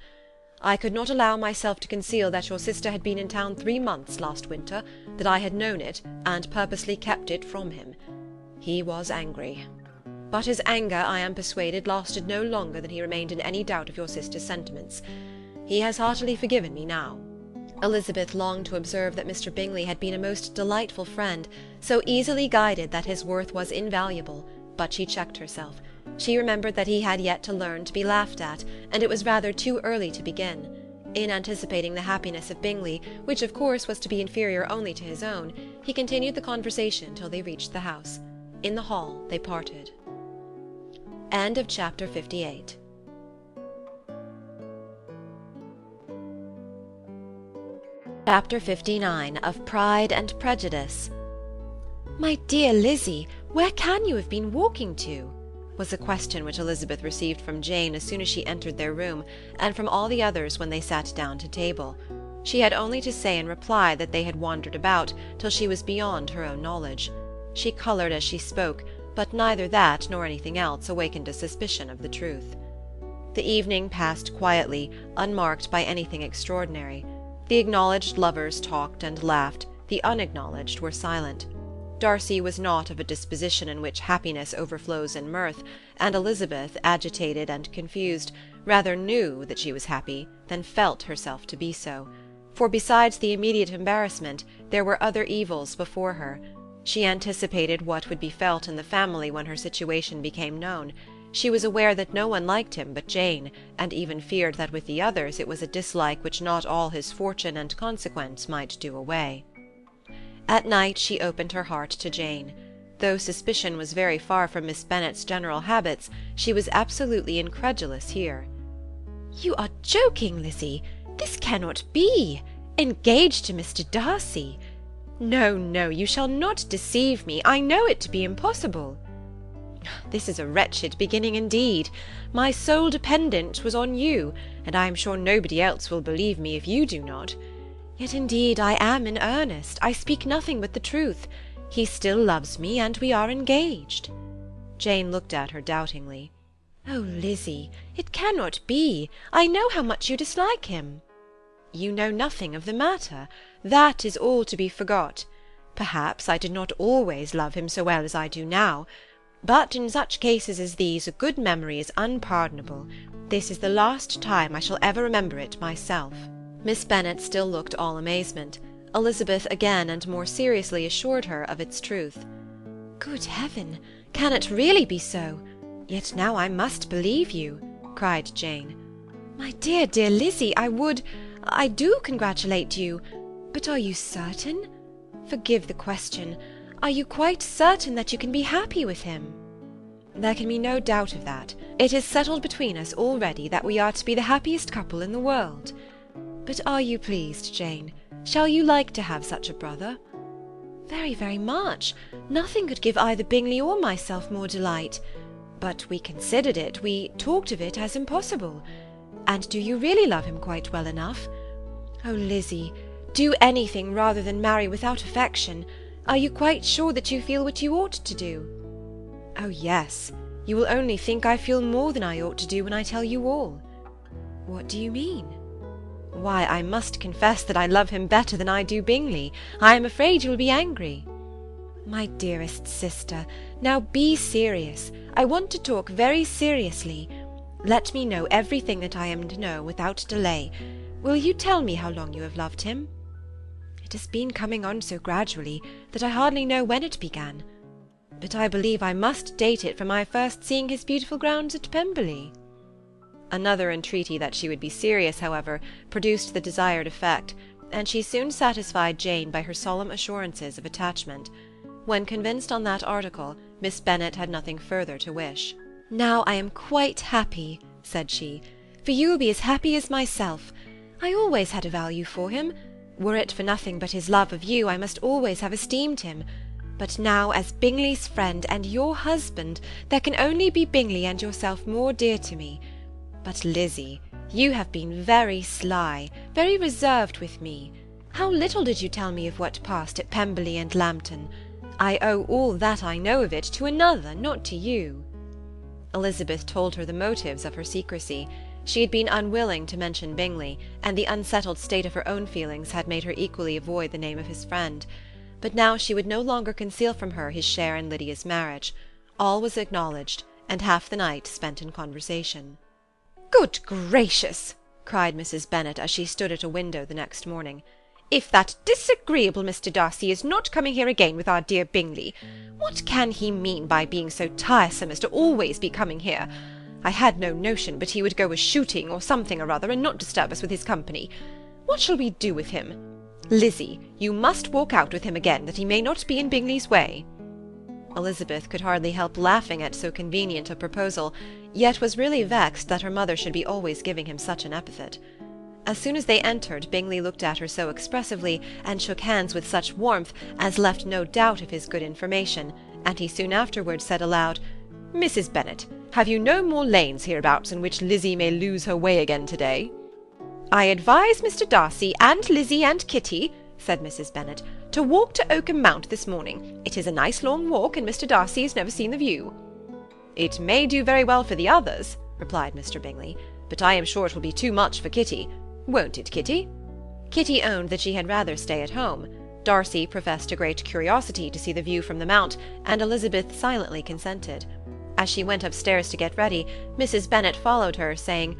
I could not allow myself to conceal that your sister had been in town 3 months last winter, that I had known it, and purposely kept it from him. He was angry. But his anger, I am persuaded, lasted no longer than he remained in any doubt of your sister's sentiments. He has heartily forgiven me now." Elizabeth longed to observe that Mr. Bingley had been a most delightful friend, so easily guided that his worth was invaluable, but she checked herself. She remembered that he had yet to learn to be laughed at, and it was rather too early to begin. In anticipating the happiness of Bingley, which of course was to be inferior only to his own, he continued the conversation till they reached the house. In the hall they parted. End of chapter 58. Chapter 59 of Pride and Prejudice. "My dear Lizzie, where can you have been walking to?" was a question which Elizabeth received from Jane as soon as she entered their room, and from all the others when they sat down to table. She had only to say in reply that they had wandered about till she was beyond her own knowledge. She coloured as she spoke, but neither that nor anything else awakened a suspicion of the truth. The evening passed quietly, unmarked by anything extraordinary. The acknowledged lovers talked and laughed, the unacknowledged were silent. Darcy was not of a disposition in which happiness overflows in mirth, and Elizabeth, agitated and confused, rather knew that she was happy than felt herself to be so, for besides the immediate embarrassment there were other evils before her. She anticipated what would be felt in the family when her situation became known. She was aware that no one liked him but Jane, and even feared that with the others it was a dislike which not all his fortune and consequence might do away. At night she opened her heart to Jane. Though suspicion was very far from Miss Bennet's general habits, she was absolutely incredulous here. "You are joking, Lizzie. This cannot be. Engaged to Mr. Darcy? No, no, you shall not deceive me. I know it to be impossible." "This is a wretched beginning indeed. My sole dependence was on you, and I am sure nobody else will believe me if you do not. Yet indeed I am in earnest. I speak nothing but the truth. He still loves me, and we are engaged." Jane looked at her doubtingly. "Oh, Lizzie, it cannot be. I know how much you dislike him." "You know nothing of the matter. That is all to be forgot. Perhaps I did not always love him so well as I do now. But in such cases as these a good memory is unpardonable. This is the last time I shall ever remember it myself." Miss Bennet still looked all amazement. Elizabeth again and more seriously assured her of its truth. "Good heaven! Can it really be so? Yet now I must believe you," cried Jane. "My dear, dear Lizzy, I do congratulate you. But are you certain? Forgive the question. Are you quite certain that you can be happy with him?" "There can be no doubt of that. It is settled between us already that we are to be the happiest couple in the world. But are you pleased, Jane? Shall you like to have such a brother?" "Very, very much. Nothing could give either Bingley or myself more delight. But we considered it, we talked of it as impossible. And do you really love him quite well enough? Oh, Lizzy, do anything rather than marry without affection. Are you quite sure that you feel what you ought to do?" "Oh, yes. You will only think I feel more than I ought to do when I tell you all." "What do you mean?" "Why, I must confess that I love him better than I do Bingley. I am afraid you will be angry." "My dearest sister, now be serious. I want to talk very seriously. Let me know everything that I am to know without delay. Will you tell me how long you have loved him?" "It has been coming on so gradually that I hardly know when it began. But I believe I must date it from my first seeing his beautiful grounds at Pemberley." Another entreaty that she would be serious, however, produced the desired effect, and she soon satisfied Jane by her solemn assurances of attachment. When convinced on that article, Miss Bennet had nothing further to wish. "Now I am quite happy," said she, "for you will be as happy as myself. I always had a value for him. Were it for nothing but his love of you, I must always have esteemed him. But now, as Bingley's friend and your husband, there can only be Bingley and yourself more dear to me. But, Lizzy, you have been very sly, very reserved with me. How little did you tell me of what passed at Pemberley and Lambton? I owe all that I know of it to another, not to you." Elizabeth told her the motives of her secrecy. She had been unwilling to mention Bingley, and the unsettled state of her own feelings had made her equally avoid the name of his friend. But now she would no longer conceal from her his share in Lydia's marriage. All was acknowledged, and half the night spent in conversation. "Good gracious!" cried Mrs. Bennet, as she stood at a window the next morning. "If that disagreeable Mr. Darcy is not coming here again with our dear Bingley, what can he mean by being so tiresome as to always be coming here? I had no notion but he would go a-shooting or something or other, and not disturb us with his company. What shall we do with him? Lizzy, you must walk out with him again, that he may not be in Bingley's way." Elizabeth could hardly help laughing at so convenient a proposal, yet was really vexed that her mother should be always giving him such an epithet. As soon as they entered, Bingley looked at her so expressively, and shook hands with such warmth, as left no doubt of his good information, and he soon afterwards said aloud, "Mrs. Bennet, have you no more lanes hereabouts in which Lizzy may lose her way again to-day?" "I advise Mr. Darcy and Lizzy and Kitty," said Mrs. Bennet, "to walk to Oakham Mount this morning. It is a nice long walk, and Mr. Darcy has never seen the view." "It may do very well for the others," replied Mr. Bingley, "but I am sure it will be too much for Kitty. Won't it, Kitty?" Kitty owned that she had rather stay at home. Darcy professed a great curiosity to see the view from the Mount, and Elizabeth silently consented. As she went upstairs to get ready, Mrs. Bennet followed her, saying,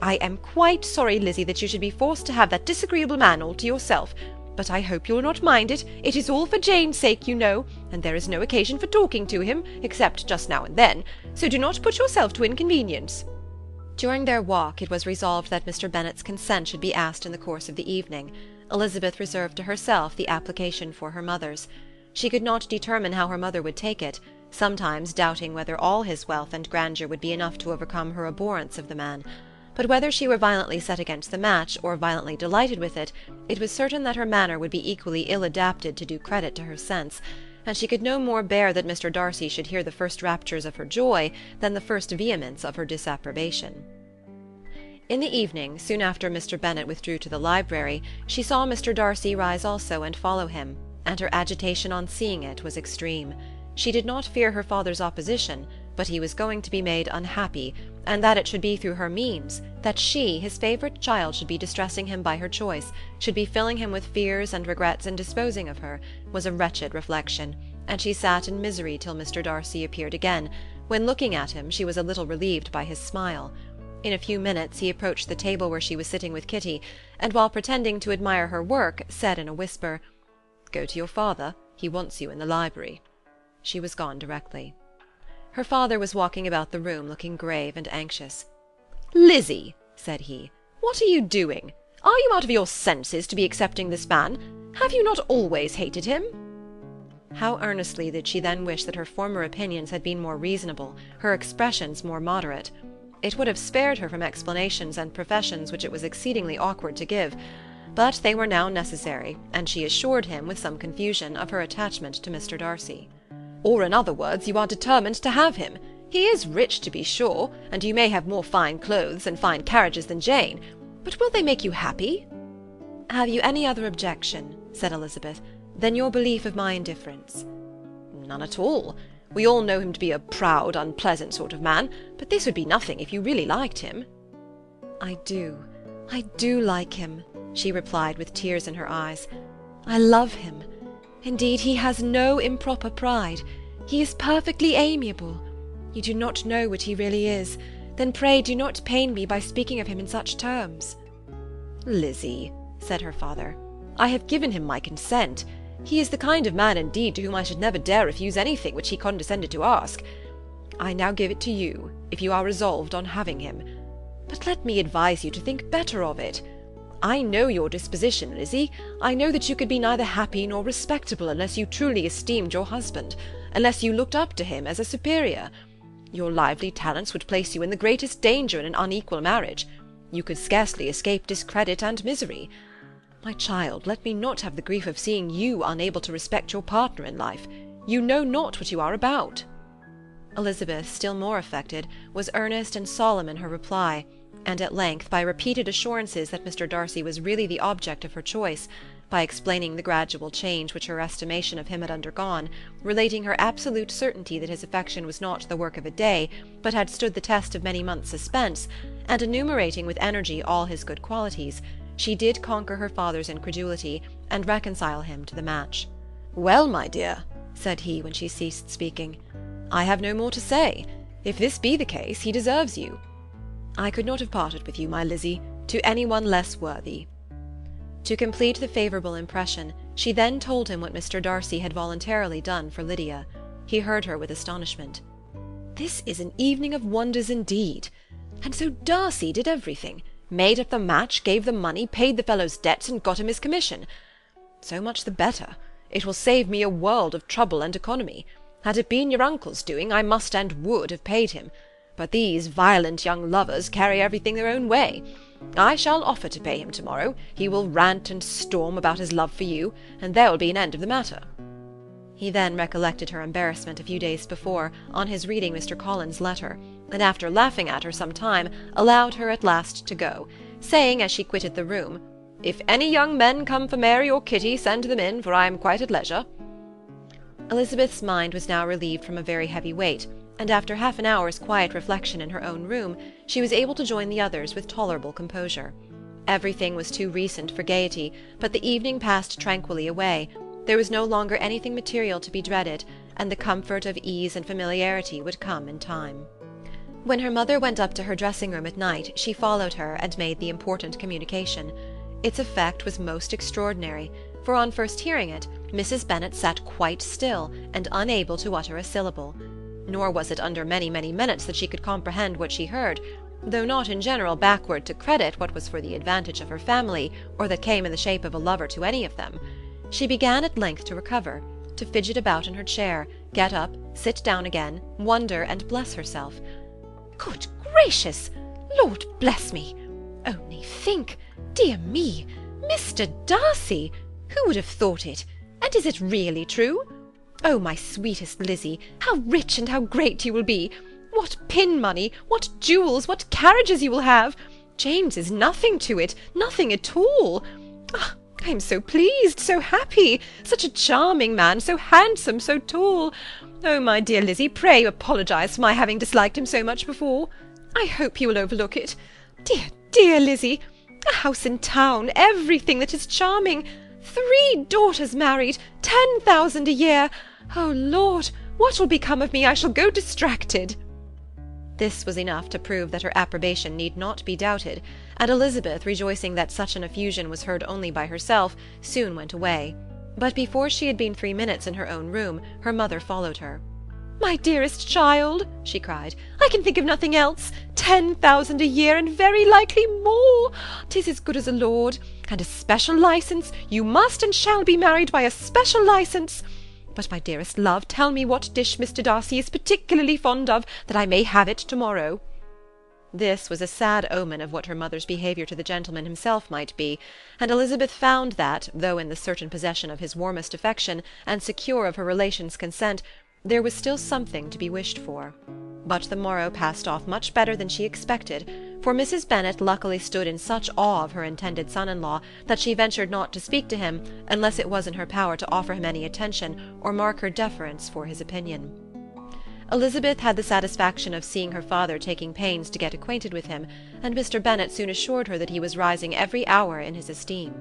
"I am quite sorry, Lizzy, that you should be forced to have that disagreeable man all to yourself. But I hope you will not mind it. It is all for Jane's sake, you know, and there is no occasion for talking to him, except just now and then, so do not put yourself to inconvenience." During their walk it was resolved that Mr. Bennet's consent should be asked in the course of the evening. Elizabeth reserved to herself the application for her mother's. She could not determine how her mother would take it, sometimes doubting whether all his wealth and grandeur would be enough to overcome her abhorrence of the man. But whether she were violently set against the match, or violently delighted with it, it was certain that her manner would be equally ill adapted to do credit to her sense, and she could no more bear that Mr. Darcy should hear the first raptures of her joy than the first vehemence of her disapprobation. In the evening, soon after Mr. Bennet withdrew to the library, she saw Mr. Darcy rise also and follow him, and her agitation on seeing it was extreme. She did not fear her father's opposition, but he was going to be made unhappy, and that it should be through her means, that she, his favourite child, should be distressing him by her choice, should be filling him with fears and regrets in disposing of her, was a wretched reflection, and she sat in misery till Mr. Darcy appeared again, when, looking at him, she was a little relieved by his smile. In a few minutes he approached the table where she was sitting with Kitty, and while pretending to admire her work, said in a whisper, "Go to your father, he wants you in the library." She was gone directly. Her father was walking about the room, looking grave and anxious. "Lizzie," said he, "what are you doing? Are you out of your senses to be accepting this man? Have you not always hated him?" How earnestly did she then wish that her former opinions had been more reasonable, her expressions more moderate. It would have spared her from explanations and professions which it was exceedingly awkward to give, but they were now necessary, and she assured him, with some confusion, of her attachment to Mr. Darcy. "Or, in other words, you are determined to have him. He is rich, to be sure, and you may have more fine clothes and fine carriages than Jane, but will they make you happy?" "Have you any other objection," said Elizabeth, "than your belief of my indifference?" "None at all. We all know him to be a proud, unpleasant sort of man, but this would be nothing if you really liked him." I do like him," she replied with tears in her eyes. "I love him. Indeed, he has no improper pride. He is perfectly amiable. You do not know what he really is. Then pray do not pain me by speaking of him in such terms." "Lizzie," said her father, "I have given him my consent. He is the kind of man, indeed, to whom I should never dare refuse anything which he condescended to ask. I now give it to you, if you are resolved on having him. But let me advise you to think better of it. I know your disposition, Lizzie. I know that you could be neither happy nor respectable unless you truly esteemed your husband, unless you looked up to him as a superior. Your lively talents would place you in the greatest danger in an unequal marriage. You could scarcely escape discredit and misery. My child, let me not have the grief of seeing you unable to respect your partner in life. You know not what you are about." Elizabeth, still more affected, was earnest and solemn in her reply, and at length, by repeated assurances that Mr. Darcy was really the object of her choice, by explaining the gradual change which her estimation of him had undergone, relating her absolute certainty that his affection was not the work of a day, but had stood the test of many months' suspense, and enumerating with energy all his good qualities, she did conquer her father's incredulity, and reconcile him to the match. "Well, my dear," said he, when she ceased speaking, "I have no more to say. If this be the case, he deserves you. I could not have parted with you, my Lizzie, to any one less worthy." To complete the favourable impression, she then told him what Mr. Darcy had voluntarily done for Lydia. He heard her with astonishment. "This is an evening of wonders indeed. And so Darcy did everything, made up the match, gave the money, paid the fellow's debts, and got him his commission. So much the better. It will save me a world of trouble and economy. Had it been your uncle's doing, I must and would have paid him. But these violent young lovers carry everything their own way. I shall offer to pay him to-morrow. He will rant and storm about his love for you, and there will be an end of the matter." He then recollected her embarrassment a few days before, on his reading Mr. Collins's letter, and after laughing at her some time, allowed her at last to go, saying as she quitted the room, "If any young men come for Mary or Kitty, send them in, for I am quite at leisure." Elizabeth's mind was now relieved from a very heavy weight, and after half an hour's quiet reflection in her own room, she was able to join the others with tolerable composure. Everything was too recent for gaiety, but the evening passed tranquilly away. There was no longer anything material to be dreaded, and the comfort of ease and familiarity would come in time. When her mother went up to her dressing-room at night, she followed her and made the important communication. Its effect was most extraordinary, for on first hearing it, Mrs. Bennet sat quite still, and unable to utter a syllable. Nor was it under many, many minutes that she could comprehend what she heard, though not in general backward to credit what was for the advantage of her family, or that came in the shape of a lover to any of them. She began at length to recover, to fidget about in her chair, get up, sit down again, wonder and bless herself. "Good gracious! Lord bless me! Only think! Dear me! Mr. Darcy! Who would have thought it? And is it really true? Oh, my sweetest Lizzie, how rich and how great you will be! What pin money, what jewels, what carriages you will have! James is nothing to it, nothing at all. Ah, I am so pleased, so happy! Such a charming man, so handsome, so tall. Oh, my dear Lizzie, pray apologize for my having disliked him so much before. I hope he will overlook it. Dear, dear Lizzie! A house in town, everything that is charming. 3 daughters married, 10,000 a year. Oh, Lord, what will become of me? I shall go distracted." This was enough to prove that her approbation need not be doubted, and Elizabeth, rejoicing that such an effusion was heard only by herself, soon went away. But before she had been 3 minutes in her own room, her mother followed her. "My dearest child," she cried, "I can think of nothing else. 10,000 a year, and very likely more. 'Tis as good as a lord. And a special licence. You must and shall be married by a special licence. But, my dearest love, tell me what dish Mr. Darcy is particularly fond of, that I may have it to-morrow." This was a sad omen of what her mother's behaviour to the gentleman himself might be, and Elizabeth found that, though in the certain possession of his warmest affection, and secure of her relations' consent, there was still something to be wished for. But the morrow passed off much better than she expected, for Mrs. Bennet luckily stood in such awe of her intended son-in-law that she ventured not to speak to him unless it was in her power to offer him any attention or mark her deference for his opinion. Elizabeth had the satisfaction of seeing her father taking pains to get acquainted with him, and Mr. Bennet soon assured her that he was rising every hour in his esteem.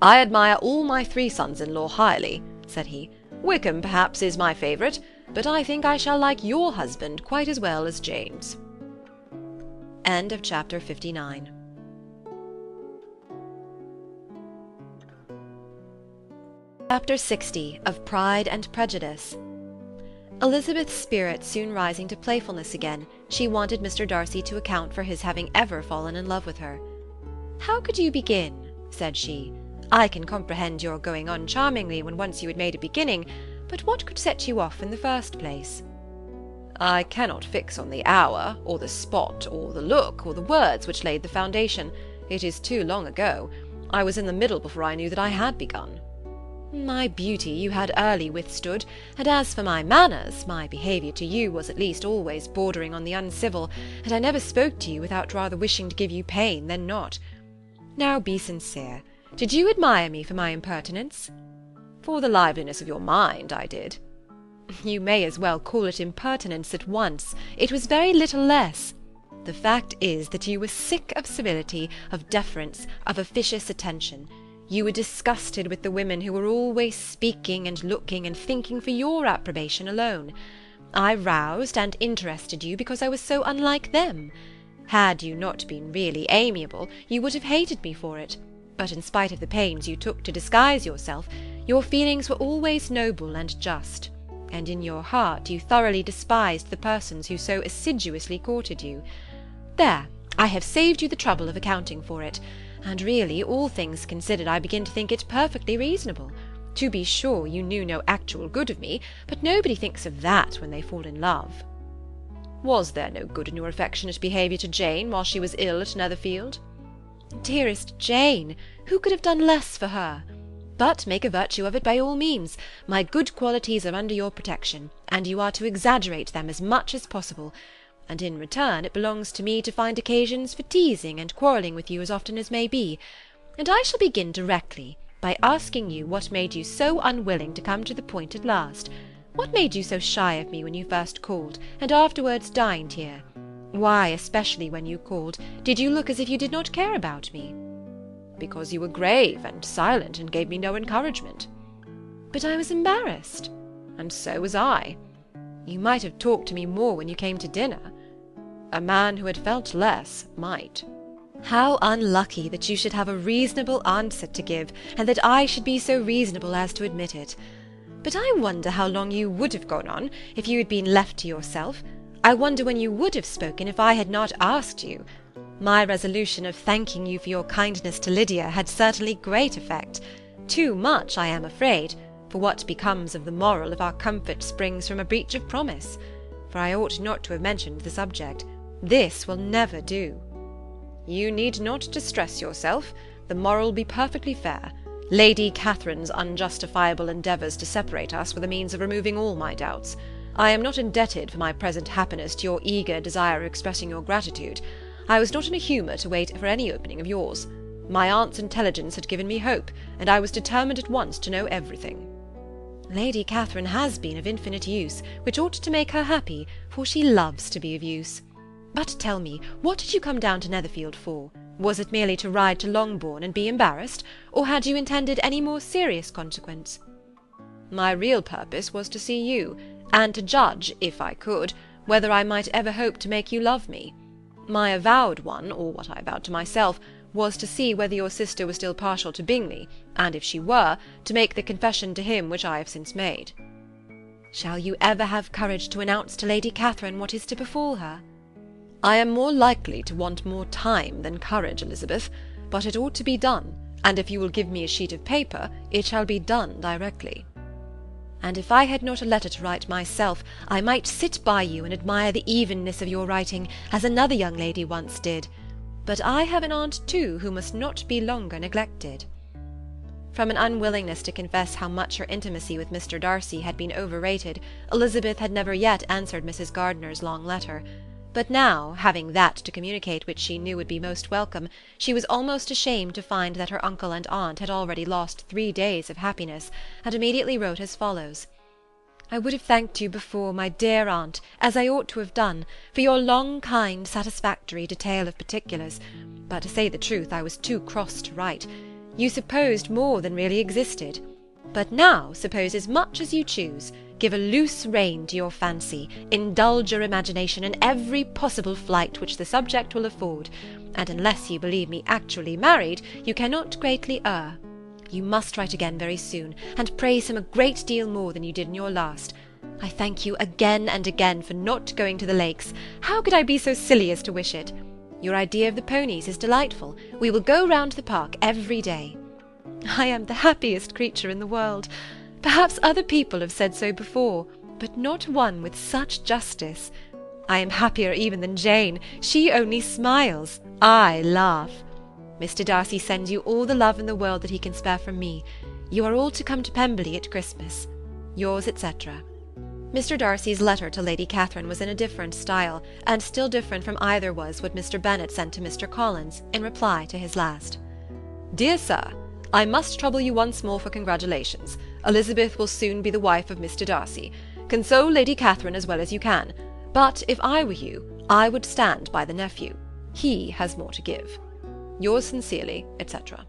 "I admire all my 3 sons-in-law highly," said he. "Wickham, perhaps, is my favourite, but I think I shall like your husband quite as well as James." End of chapter 59. Chapter 60 of Pride and Prejudice. Elizabeth's spirit soon rising to playfulness again, she wanted Mr. Darcy to account for his having ever fallen in love with her. "How could you begin?" said she. "I can comprehend your going on charmingly when once you had made a beginning, but what could set you off in the first place?" "I cannot fix on the hour, or the spot, or the look, or the words which laid the foundation. It is too long ago. I was in the middle before I knew that I had begun." "My beauty you had early withstood, and as for my manners, my behaviour to you was at least always bordering on the uncivil, and I never spoke to you without rather wishing to give you pain than not. Now be sincere. Did you admire me for my impertinence?" "For the liveliness of your mind, I did." "You may as well call it impertinence at once. It was very little less. The fact is that you were sick of civility, of deference, of officious attention. You were disgusted with the women who were always speaking and looking and thinking for your approbation alone. I roused and interested you because I was so unlike them. Had you not been really amiable, you would have hated me for it, but in spite of the pains you took to disguise yourself, your feelings were always noble and just, and in your heart you thoroughly despised the persons who so assiduously courted you. There, I have saved you the trouble of accounting for it, and really, all things considered, I begin to think it perfectly reasonable. To be sure, you knew no actual good of me, but nobody thinks of that when they fall in love." "Was there no good in your affectionate behaviour to Jane while she was ill at Netherfield?" "Dearest Jane! Who could have done less for her? But make a virtue of it by all means. My good qualities are under your protection, and you are to exaggerate them as much as possible. And in return it belongs to me to find occasions for teasing and quarrelling with you as often as may be. And I shall begin directly by asking you what made you so unwilling to come to the point at last. What made you so shy of me when you first called, and afterwards dined here? Why, especially when you called, did you look as if you did not care about me?" "Because you were grave and silent, and gave me no encouragement." "But I was embarrassed." "And so was I." "You might have talked to me more when you came to dinner." "A man who had felt less might." "How unlucky that you should have a reasonable answer to give, and that I should be so reasonable as to admit it. But I wonder how long you would have gone on if you had been left to yourself. I wonder when you would have spoken if I had not asked you. My resolution of thanking you for your kindness to Lydia had certainly great effect. Too much, I am afraid, for what becomes of the moral if our comfort springs from a breach of promise? For I ought not to have mentioned the subject. This will never do." "You need not distress yourself. The moral will be perfectly fair. Lady Catherine's unjustifiable endeavours to separate us were the means of removing all my doubts. I am not indebted for my present happiness to your eager desire of expressing your gratitude. I was not in a humour to wait for any opening of yours. My aunt's intelligence had given me hope, and I was determined at once to know everything." "Lady Catherine has been of infinite use, which ought to make her happy, for she loves to be of use. But tell me, what did you come down to Netherfield for? Was it merely to ride to Longbourn and be embarrassed, or had you intended any more serious consequence?" "My real purpose was to see you, and to judge, if I could, whether I might ever hope to make you love me. My avowed one, or what I vowed to myself, was to see whether your sister was still partial to Bingley, and if she were, to make the confession to him which I have since made." "Shall you ever have courage to announce to Lady Catherine what is to befall her?" "I am more likely to want more time than courage, Elizabeth, but it ought to be done, and if you will give me a sheet of paper, it shall be done directly." "And if I had not a letter to write myself, I might sit by you and admire the evenness of your writing, as another young lady once did. But I have an aunt too who must not be longer neglected." From an unwillingness to confess how much her intimacy with Mr. Darcy had been overrated, Elizabeth had never yet answered Mrs. Gardiner's long letter. But now, having that to communicate which she knew would be most welcome, she was almost ashamed to find that her uncle and aunt had already lost 3 days of happiness, and immediately wrote as follows: "I would have thanked you before, my dear aunt, as I ought to have done, for your long, kind, satisfactory detail of particulars, but to say the truth, I was too cross to write. You supposed more than really existed. But now suppose as much as you choose. Give a loose rein to your fancy, indulge your imagination in every possible flight which the subject will afford, and unless you believe me actually married, you cannot greatly err. You must write again very soon, and praise him a great deal more than you did in your last. I thank you again and again for not going to the Lakes. How could I be so silly as to wish it? Your idea of the ponies is delightful. We will go round the park every day. I am the happiest creature in the world. Perhaps other people have said so before, but not one with such justice. I am happier even than Jane. She only smiles. I laugh. Mr. Darcy sends you all the love in the world that he can spare from me. You are all to come to Pemberley at Christmas. Yours, etc." Mr. Darcy's letter to Lady Catherine was in a different style, and still different from either was what Mr. Bennet sent to Mr. Collins, in reply to his last. "Dear Sir, I must trouble you once more for congratulations. Elizabeth will soon be the wife of Mr. Darcy. Console Lady Catherine as well as you can, but if I were you, I would stand by the nephew. He has more to give. Yours sincerely, etc."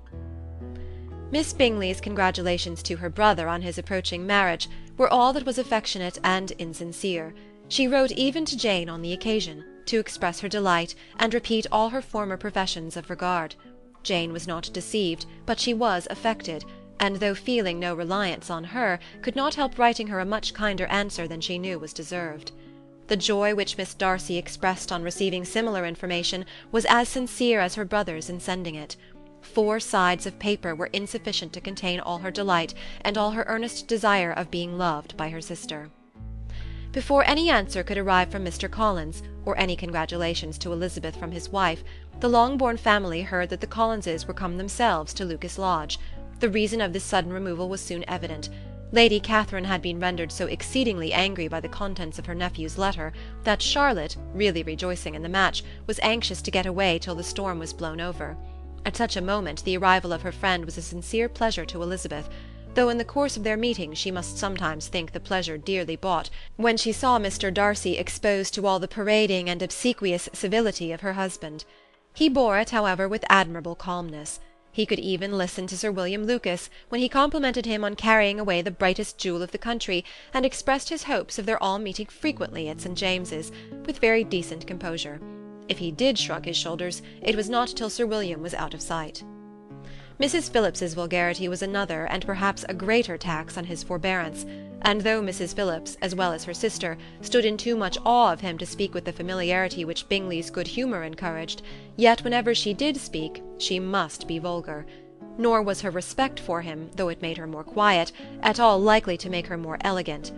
Miss Bingley's congratulations to her brother on his approaching marriage were all that was affectionate and insincere. She wrote even to Jane on the occasion, to express her delight, and repeat all her former professions of regard. Jane was not deceived, but she was affected, and though feeling no reliance on her, could not help writing her a much kinder answer than she knew was deserved. The joy which Miss Darcy expressed on receiving similar information was as sincere as her brother's in sending it. 4 sides of paper were insufficient to contain all her delight, and all her earnest desire of being loved by her sister. Before any answer could arrive from Mr. Collins, or any congratulations to Elizabeth from his wife, the Longbourn family heard that the Collinses were come themselves to Lucas Lodge. The reason of this sudden removal was soon evident. Lady Catherine had been rendered so exceedingly angry by the contents of her nephew's letter, that Charlotte, really rejoicing in the match, was anxious to get away till the storm was blown over. At such a moment the arrival of her friend was a sincere pleasure to Elizabeth, though in the course of their meeting she must sometimes think the pleasure dearly bought, when she saw Mr. Darcy exposed to all the parading and obsequious civility of her husband. He bore it, however, with admirable calmness. He could even listen to Sir William Lucas, when he complimented him on carrying away the brightest jewel of the country, and expressed his hopes of their all meeting frequently at St. James's, with very decent composure. If he did shrug his shoulders, it was not till Sir William was out of sight. Mrs. Phillips's vulgarity was another, and perhaps a greater tax on his forbearance, and though Mrs. Phillips, as well as her sister, stood in too much awe of him to speak with the familiarity which Bingley's good humour encouraged, yet whenever she did speak, she must be vulgar. Nor was her respect for him, though it made her more quiet, at all likely to make her more elegant.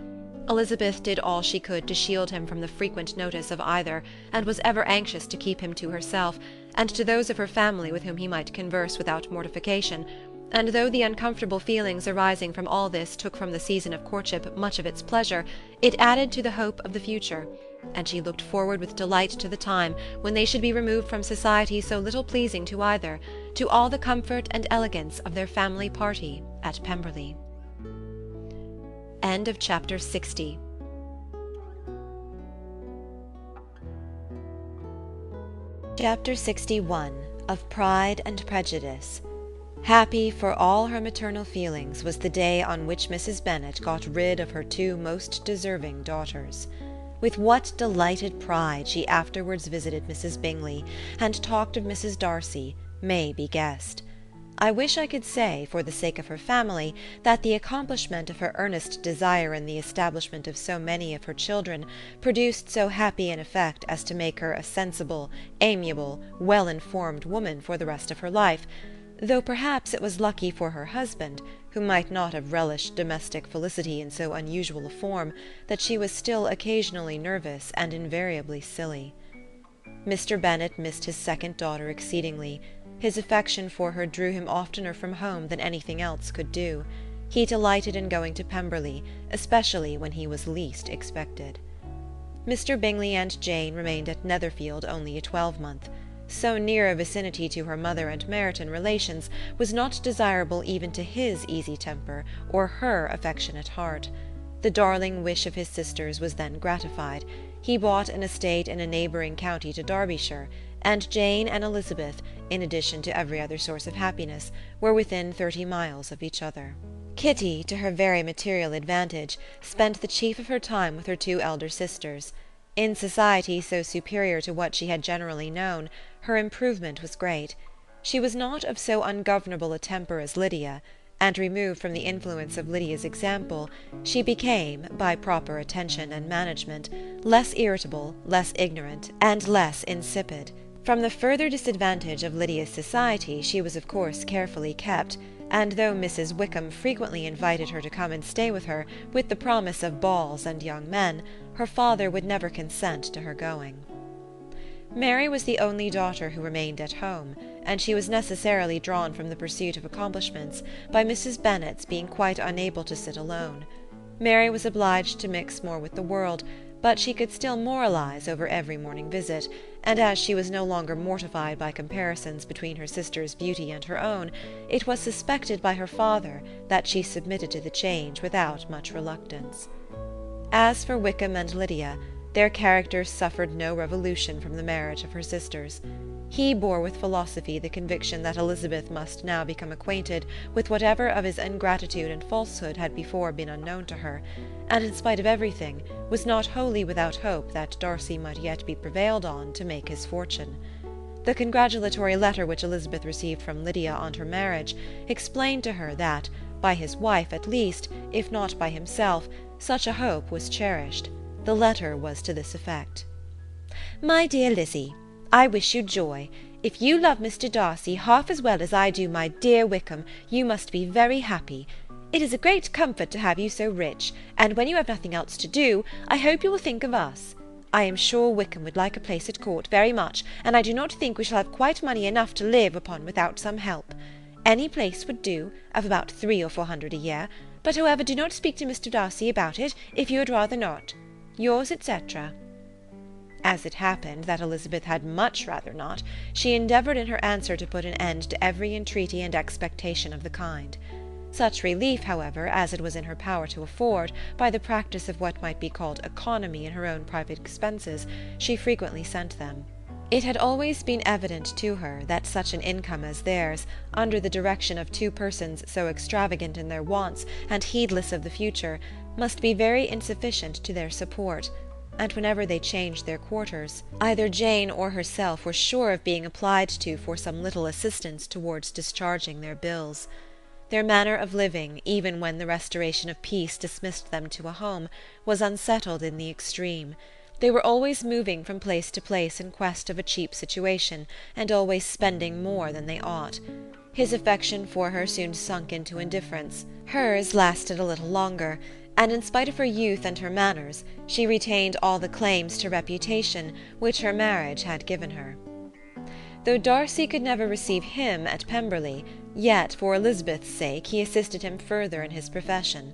Elizabeth did all she could to shield him from the frequent notice of either, and was ever anxious to keep him to herself, and to those of her family with whom he might converse without mortification, and though the uncomfortable feelings arising from all this took from the season of courtship much of its pleasure, it added to the hope of the future, and she looked forward with delight to the time when they should be removed from society so little pleasing to either, to all the comfort and elegance of their family party at Pemberley. End of chapter 60. Chapter 61. Of Pride and Prejudice. Happy for all her maternal feelings was the day on which Mrs. Bennet got rid of her 2 most deserving daughters. With what delighted pride she afterwards visited Mrs. Bingley, and talked of Mrs. Darcy, may be guessed. I wish I could say, for the sake of her family, that the accomplishment of her earnest desire in the establishment of so many of her children produced so happy an effect as to make her a sensible, amiable, well-informed woman for the rest of her life, though perhaps it was lucky for her husband, who might not have relished domestic felicity in so unusual a form, that she was still occasionally nervous and invariably silly. Mr. Bennet missed his second daughter exceedingly. His affection for her drew him oftener from home than anything else could do. He delighted in going to Pemberley, especially when he was least expected. Mr. Bingley and Jane remained at Netherfield only a twelvemonth. So near a vicinity to her mother and Meryton relations was not desirable even to his easy temper or her affectionate heart. The darling wish of his sisters was then gratified. He bought an estate in a neighbouring county to Derbyshire, and Jane and Elizabeth, in addition to every other source of happiness, were within 30 miles of each other. Kitty, to her very material advantage, spent the chief of her time with her 2 elder sisters. In society so superior to what she had generally known, her improvement was great. She was not of so ungovernable a temper as Lydia, and removed from the influence of Lydia's example, she became, by proper attention and management, less irritable, less ignorant, and less insipid. From the further disadvantage of Lydia's society she was of course carefully kept, and though Mrs. Wickham frequently invited her to come and stay with her, with the promise of balls and young men, her father would never consent to her going. Mary was the only daughter who remained at home, and she was necessarily drawn from the pursuit of accomplishments by Mrs. Bennet's being quite unable to sit alone. Mary was obliged to mix more with the world, but she could still moralize over every morning visit, and as she was no longer mortified by comparisons between her sister's beauty and her own, it was suspected by her father that she submitted to the change without much reluctance. As for Wickham and Lydia, their characters suffered no revolution from the marriage of her sisters. He bore with philosophy the conviction that Elizabeth must now become acquainted with whatever of his ingratitude and falsehood had before been unknown to her, and in spite of everything, was not wholly without hope that Darcy might yet be prevailed on to make his fortune. The congratulatory letter which Elizabeth received from Lydia on her marriage explained to her that, by his wife at least, if not by himself, such a hope was cherished. The letter was to this effect: "My dear Lizzie, I wish you joy. If you love Mr. Darcy half as well as I do my dear Wickham, you must be very happy. It is a great comfort to have you so rich, and when you have nothing else to do, I hope you will think of us. I am sure Wickham would like a place at court very much, and I do not think we shall have quite money enough to live upon without some help. Any place would do, of about 300 or 400 a year, but however do not speak to Mr. Darcy about it, if you would rather not. Yours, etc." As it happened that Elizabeth had much rather not, she endeavoured in her answer to put an end to every entreaty and expectation of the kind. Such relief, however, as it was in her power to afford, by the practice of what might be called economy in her own private expenses, she frequently sent them. It had always been evident to her that such an income as theirs, under the direction of 2 persons so extravagant in their wants and heedless of the future, must be very insufficient to their support, and whenever they changed their quarters, either Jane or herself were sure of being applied to for some little assistance towards discharging their bills. Their manner of living, even when the restoration of peace dismissed them to a home, was unsettled in the extreme. They were always moving from place to place in quest of a cheap situation, and always spending more than they ought. His affection for her soon sunk into indifference. Hers lasted a little longer, and in spite of her youth and her manners, she retained all the claims to reputation which her marriage had given her. Though Darcy could never receive him at Pemberley, yet for Elizabeth's sake he assisted him further in his profession.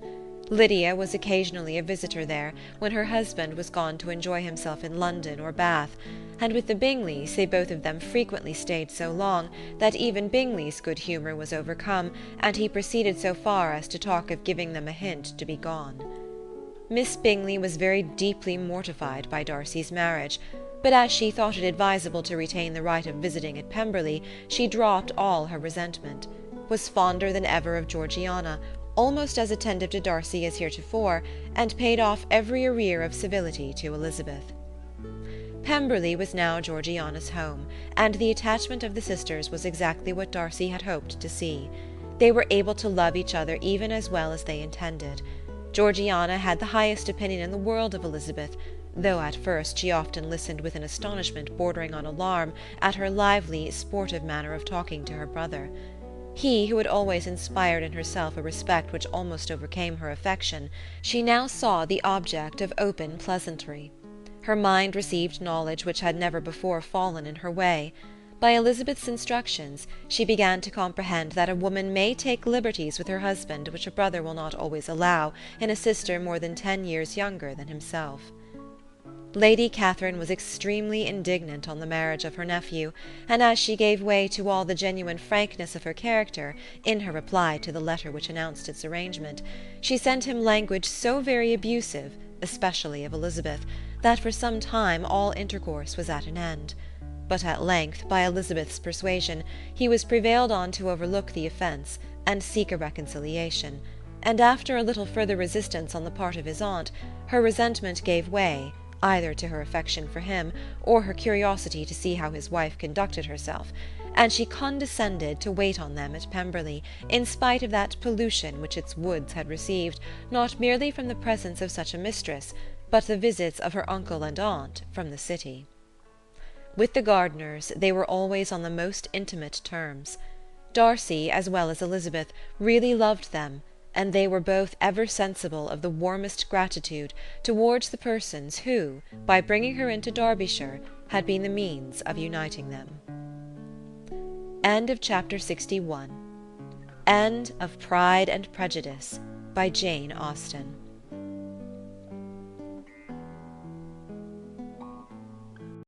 Lydia was occasionally a visitor there, when her husband was gone to enjoy himself in London or Bath, and with the Bingleys they both of them frequently stayed so long that even Bingley's good humour was overcome, and he proceeded so far as to talk of giving them a hint to be gone. Miss Bingley was very deeply mortified by Darcy's marriage, but as she thought it advisable to retain the right of visiting at Pemberley, she dropped all her resentment, was fonder than ever of Georgiana, almost as attentive to Darcy as heretofore, and paid off every arrear of civility to Elizabeth. Pemberley was now Georgiana's home, and the attachment of the sisters was exactly what Darcy had hoped to see. They were able to love each other even as well as they intended. Georgiana had the highest opinion in the world of Elizabeth, though at first she often listened with an astonishment bordering on alarm at her lively, sportive manner of talking to her brother. He, who had always inspired in herself a respect which almost overcame her affection, she now saw the object of open pleasantry. Her mind received knowledge which had never before fallen in her way. By Elizabeth's instructions, she began to comprehend that a woman may take liberties with her husband which a brother will not always allow in a sister more than 10 years younger than himself. Lady Catherine was extremely indignant on the marriage of her nephew, and as she gave way to all the genuine frankness of her character in her reply to the letter which announced its arrangement, she sent him language so very abusive, especially of Elizabeth, that for some time all intercourse was at an end. But at length, by Elizabeth's persuasion, he was prevailed on to overlook the offence, and seek a reconciliation, and after a little further resistance on the part of his aunt, her resentment gave way, either to her affection for him, or her curiosity to see how his wife conducted herself, and she condescended to wait on them at Pemberley, in spite of that pollution which its woods had received, not merely from the presence of such a mistress, but the visits of her uncle and aunt from the city. With the Gardiners they were always on the most intimate terms. Darcy, as well as Elizabeth, really loved them, and they were both ever sensible of the warmest gratitude towards the persons who, by bringing her into Derbyshire, had been the means of uniting them. End of Chapter 61. End of Pride and Prejudice by Jane Austen.